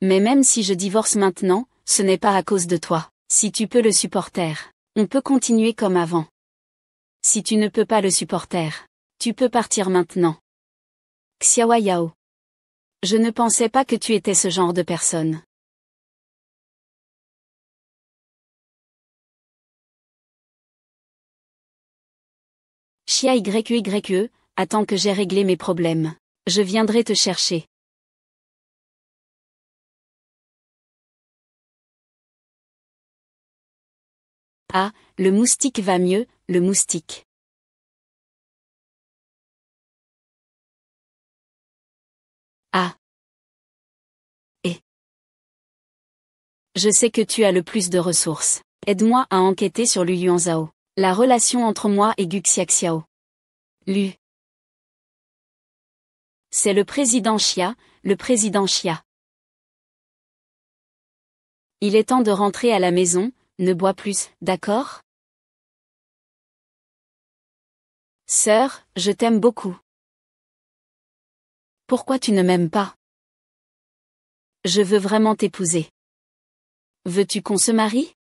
Mais même si je divorce maintenant, ce n'est pas à cause de toi. Si tu peux le supporter, on peut continuer comme avant. Si tu ne peux pas le supporter, tu peux partir maintenant. Xiao Yao. Je ne pensais pas que tu étais ce genre de personne. Xia YQYE, attends que j'ai réglé mes problèmes. Je viendrai te chercher. Ah, le moustique va mieux, le moustique. Ah. Et. Je sais que tu as le plus de ressources. Aide-moi à enquêter sur Lu Yuanzhao. La relation entre moi et Gu Xiaxiao. Lu. C'est le président Xia, le président Xia. Il est temps de rentrer à la maison, ne bois plus, d'accord? Sœur, je t'aime beaucoup. Pourquoi tu ne m'aimes pas? Je veux vraiment t'épouser. Veux-tu qu'on se marie?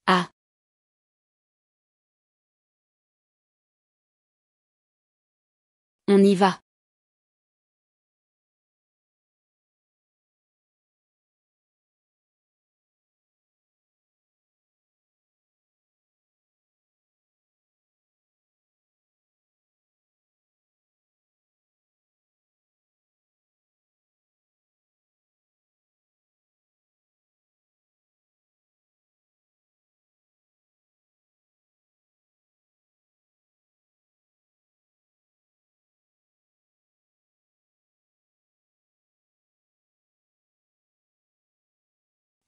Ah. On y va.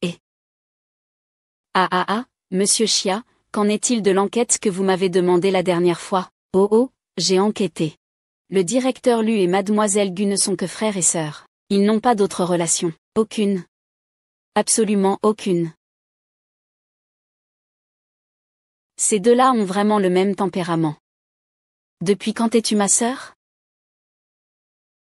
Et. Ah, monsieur Xia, qu'en est-il de l'enquête que vous m'avez demandé la dernière fois? Oh, j'ai enquêté. Le directeur Lu et mademoiselle Gu ne sont que frères et sœurs. Ils n'ont pas d'autre relation. Aucune. Absolument aucune. Ces deux-là ont vraiment le même tempérament. Depuis quand es-tu ma sœur?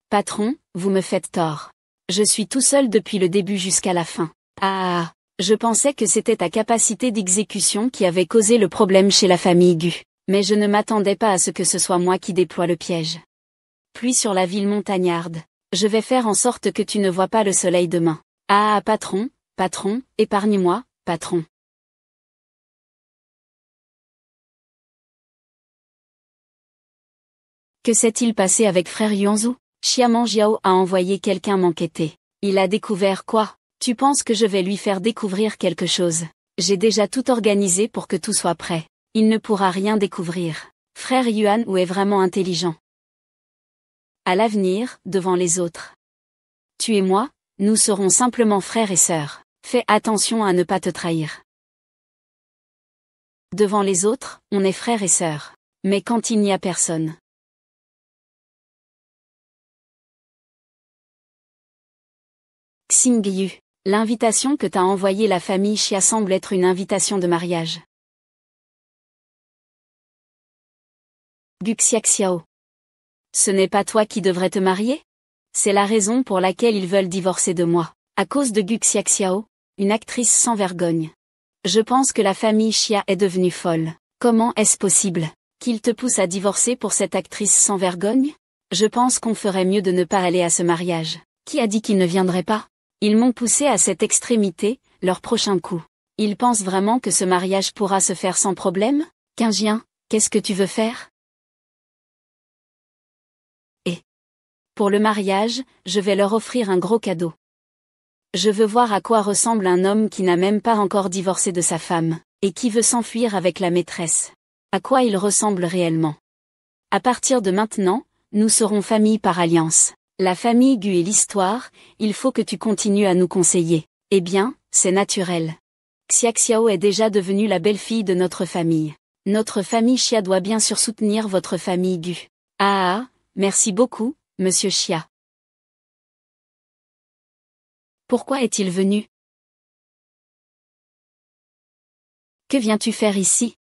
Patron, vous me faites tort. Je suis tout seul depuis le début jusqu'à la fin. Ah, je pensais que c'était ta capacité d'exécution qui avait causé le problème chez la famille Gu. Mais je ne m'attendais pas à ce que ce soit moi qui déploie le piège. Pluie sur la ville montagnarde. Je vais faire en sorte que tu ne vois pas le soleil demain. Ah, patron, épargne-moi, patron. Que s'est-il passé avec frère Yuanzhu? Xia Manjiao a envoyé quelqu'un m'enquêter. Il a découvert quoi? Tu penses que je vais lui faire découvrir quelque chose? J'ai déjà tout organisé pour que tout soit prêt. Il ne pourra rien découvrir. Frère Yuan Wu est vraiment intelligent. À l'avenir, devant les autres. Tu et moi, nous serons simplement frères et sœurs. Fais attention à ne pas te trahir. Devant les autres, on est frères et sœurs. Mais quand il n'y a personne. Xingyu, l'invitation que t'a envoyée la famille Xia semble être une invitation de mariage. Gu Xiaxiao. Ce n'est pas toi qui devrais te marier? C'est la raison pour laquelle ils veulent divorcer de moi. À cause de Gu Xiaxiao, une actrice sans vergogne. Je pense que la famille Xia est devenue folle. Comment est-ce possible qu'ils te poussent à divorcer pour cette actrice sans vergogne? Je pense qu'on ferait mieux de ne pas aller à ce mariage. Qui a dit qu'ils ne viendraient pas? Ils m'ont poussé à cette extrémité, leur prochain coup. Ils pensent vraiment que ce mariage pourra se faire sans problème? Qingjian, qu'est-ce que tu veux faire? Et pour le mariage, je vais leur offrir un gros cadeau. Je veux voir à quoi ressemble un homme qui n'a même pas encore divorcé de sa femme, et qui veut s'enfuir avec la maîtresse. À quoi il ressemble réellement? À partir de maintenant, nous serons famille par alliance. La famille Gu et l'histoire, il faut que tu continues à nous conseiller. Eh bien, c'est naturel. Xiaxiao est déjà devenue la belle-fille de notre famille. Notre famille Xia doit bien sûr soutenir votre famille Gu. Ah, merci beaucoup, monsieur Xia. Pourquoi est-il venu? Que viens-tu faire ici?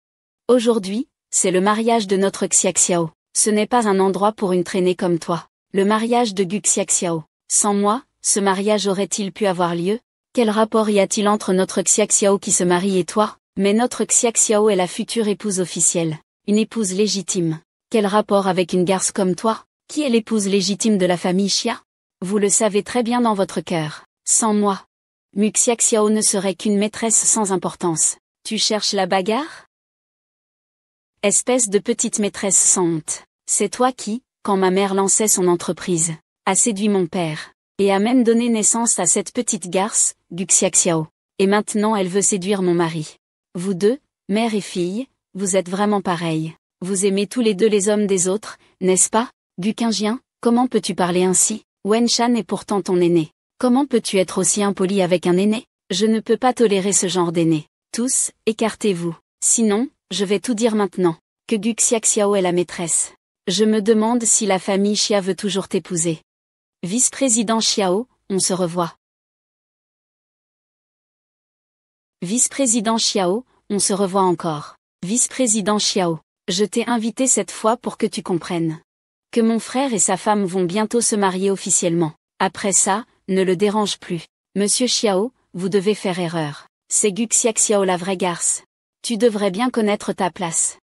Aujourd'hui, c'est le mariage de notre Xiaxiao. Ce n'est pas un endroit pour une traînée comme toi. Le mariage de Gu Xiaxiao. Sans moi, Ce mariage aurait-il pu avoir lieu? Quel rapport y a-t-il entre notre Xiaxiao qui se marie et toi? Mais notre Xiaxiao est la future épouse officielle. Une épouse légitime. Quel rapport avec une garce comme toi? Qui est l'épouse légitime de la famille Xia? Vous le savez très bien dans votre cœur. Sans moi, Mu Xiaxiao ne serait qu'une maîtresse sans importance. Tu cherches la bagarre? Espèce de petite maîtresse sans honte. C'est toi qui, quand ma mère lançait son entreprise, a séduit mon père, et a même donné naissance à cette petite garce, Gu Xiaxiao. Et maintenant elle veut séduire mon mari. Vous deux, mère et fille, vous êtes vraiment pareils. Vous aimez tous les deux les hommes des autres, n'est-ce pas? Gu Qingjian, comment peux-tu parler ainsi? Wen Shan est pourtant ton aîné. Comment peux-tu être aussi impoli avec un aîné? Je ne peux pas tolérer ce genre d'aîné. Tous, écartez-vous. Sinon, je vais tout dire maintenant. Que Gu Xiaxiao est la maîtresse. Je me demande si la famille Xia veut toujours t'épouser. Vice-président Xiao, on se revoit. Vice-président Xiao, on se revoit encore. Vice-président Xiao, je t'ai invité cette fois pour que tu comprennes que mon frère et sa femme vont bientôt se marier officiellement. Après ça, ne le dérange plus. Monsieur Xiao, vous devez faire erreur. C'est Gu Xiaxiao la vraie garce. Tu devrais bien connaître ta place.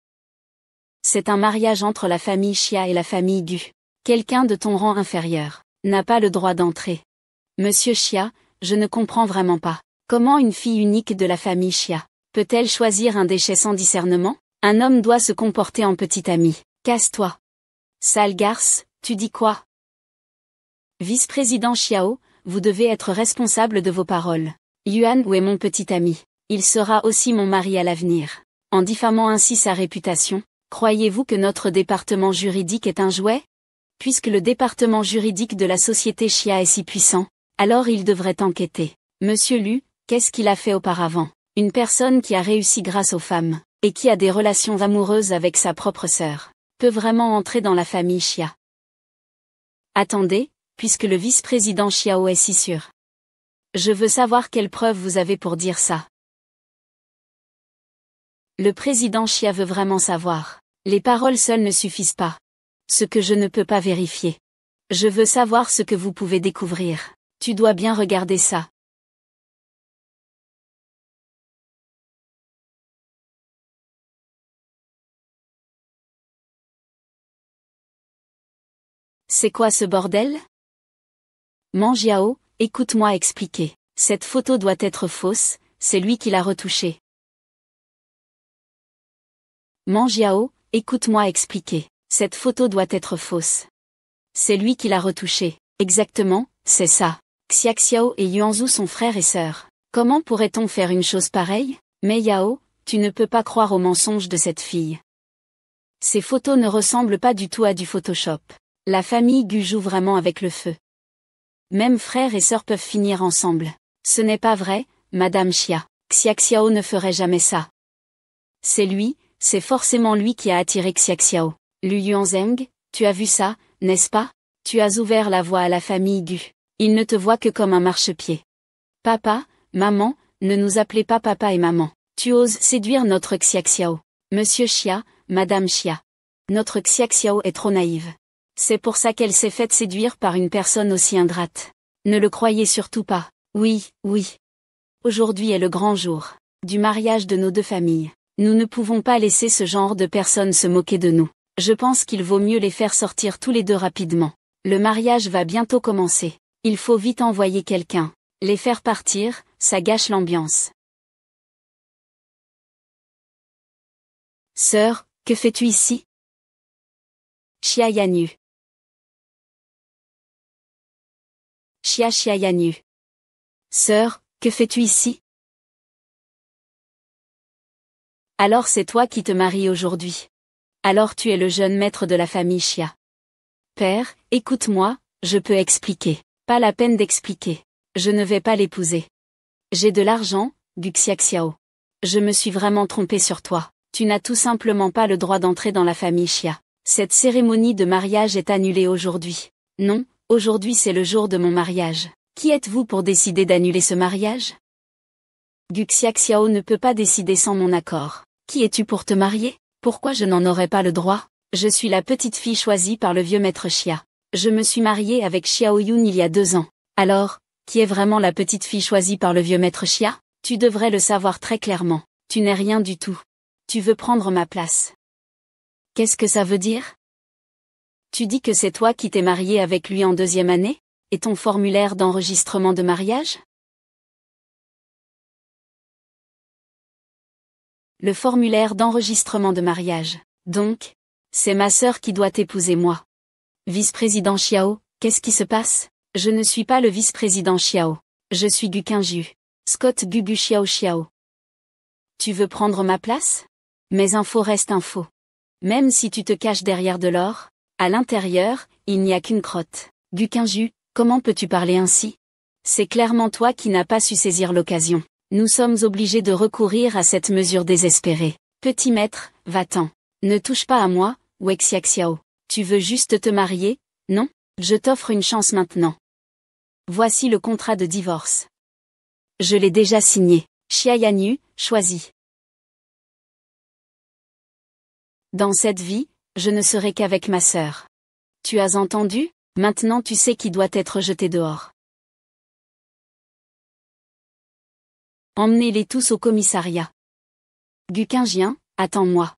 C'est un mariage entre la famille Xia et la famille Gu. Quelqu'un de ton rang inférieur n'a pas le droit d'entrer. Monsieur Xia, je ne comprends vraiment pas. Comment une fille unique de la famille Xia peut-elle choisir un déchet sans discernement? Un homme doit se comporter en petit ami. Casse-toi. Sale garce, tu dis quoi? Vice-président Xiao, vous devez être responsable de vos paroles. Yuan Wu est mon petit ami. Il sera aussi mon mari à l'avenir. En diffamant ainsi sa réputation, croyez-vous que notre département juridique est un jouet? Puisque le département juridique de la société Xia est si puissant, alors il devrait enquêter. Monsieur Lu, qu'est-ce qu'il a fait auparavant? Une personne qui a réussi grâce aux femmes, et qui a des relations amoureuses avec sa propre sœur, peut vraiment entrer dans la famille Xia. Attendez, puisque le vice-président Xiao est si sûr. Je veux savoir quelles preuves vous avez pour dire ça. Le président Xia veut vraiment savoir. Les paroles seules ne suffisent pas. Ce que je ne peux pas vérifier. Je veux savoir ce que vous pouvez découvrir. Tu dois bien regarder ça. C'est quoi ce bordel? Manjiao, écoute-moi expliquer. Cette photo doit être fausse, c'est lui qui l'a retouchée. Manjiao, écoute-moi expliquer. Cette photo doit être fausse. C'est lui qui l'a retouchée. Exactement, c'est ça. Xiaxiao et Yuanzhu sont frères et sœurs. Comment pourrait-on faire une chose pareille? Mais Yao, tu ne peux pas croire aux mensonges de cette fille. Ces photos ne ressemblent pas du tout à du Photoshop. La famille Gu joue vraiment avec le feu. Même frères et sœurs peuvent finir ensemble. Ce n'est pas vrai, Madame Xia. Xiaxiao ne ferait jamais ça. C'est lui, c'est forcément lui qui a attiré Xiaxiao. Lu Yuanzheng, tu as vu ça, n'est-ce pas? Tu as ouvert la voie à la famille Gu. Il ne te voit que comme un marchepied. Papa, maman, ne nous appelez pas papa et maman. Tu oses séduire notre Xiaxiao. Monsieur Xia, Madame Xia. Notre Xiaxiao est trop naïve. C'est pour ça qu'elle s'est faite séduire par une personne aussi ingrate. Ne le croyez surtout pas. Oui, oui. Aujourd'hui est le grand jour du mariage de nos deux familles. Nous ne pouvons pas laisser ce genre de personnes se moquer de nous. Je pense qu'il vaut mieux les faire sortir tous les deux rapidement. Le mariage va bientôt commencer. Il faut vite envoyer quelqu'un. Les faire partir, ça gâche l'ambiance. Sœur, que fais-tu ici? Xia Yanyu. Xia Yanyu. Sœur, que fais-tu ici? Alors c'est toi qui te maries aujourd'hui. Alors tu es le jeune maître de la famille Xia. Père, écoute-moi, je peux expliquer. Pas la peine d'expliquer. Je ne vais pas l'épouser. J'ai de l'argent, Gu Xiaxiao. Je me suis vraiment trompé sur toi. Tu n'as tout simplement pas le droit d'entrer dans la famille Xia. Cette cérémonie de mariage est annulée aujourd'hui. Non, aujourd'hui c'est le jour de mon mariage. Qui êtes-vous pour décider d'annuler ce mariage? Gu Xiaxiao ne peut pas décider sans mon accord. Qui es-tu pour te marier? Pourquoi je n'en aurais pas le droit? Je suis la petite fille choisie par le vieux maître Xia. Je me suis mariée avec Xiao Yun il y a 2 ans. Alors, qui est vraiment la petite fille choisie par le vieux maître Chia? Tu devrais le savoir très clairement. Tu n'es rien du tout. Tu veux prendre ma place. Qu'est-ce que ça veut dire? Tu dis que c'est toi qui t'es marié avec lui en 2e année? Et ton formulaire d'enregistrement de mariage? Le formulaire d'enregistrement de mariage. Donc, c'est ma sœur qui doit t'épouser moi. Vice-président Xiao, qu'est-ce qui se passe? Je ne suis pas le vice-président Xiao. Je suis Gu Qingju. Scott Gugu Xiao Xiao. Tu veux prendre ma place? Mes infos restent infos. Même si tu te caches derrière de l'or, à l'intérieur, il n'y a qu'une crotte. Gu Qingju, comment peux-tu parler ainsi? C'est clairement toi qui n'as pas su saisir l'occasion. Nous sommes obligés de recourir à cette mesure désespérée. Petit maître, va-t'en. Ne touche pas à moi, Wexia Xiao. Tu veux juste te marier, non? Je t'offre une chance maintenant. Voici le contrat de divorce. Je l'ai déjà signé. Xia Yanyu, choisis. Dans cette vie, je ne serai qu'avec ma sœur. Tu as entendu? Maintenant tu sais qui doit être jeté dehors. Emmenez-les tous au commissariat. Gu Qingjian, attends-moi.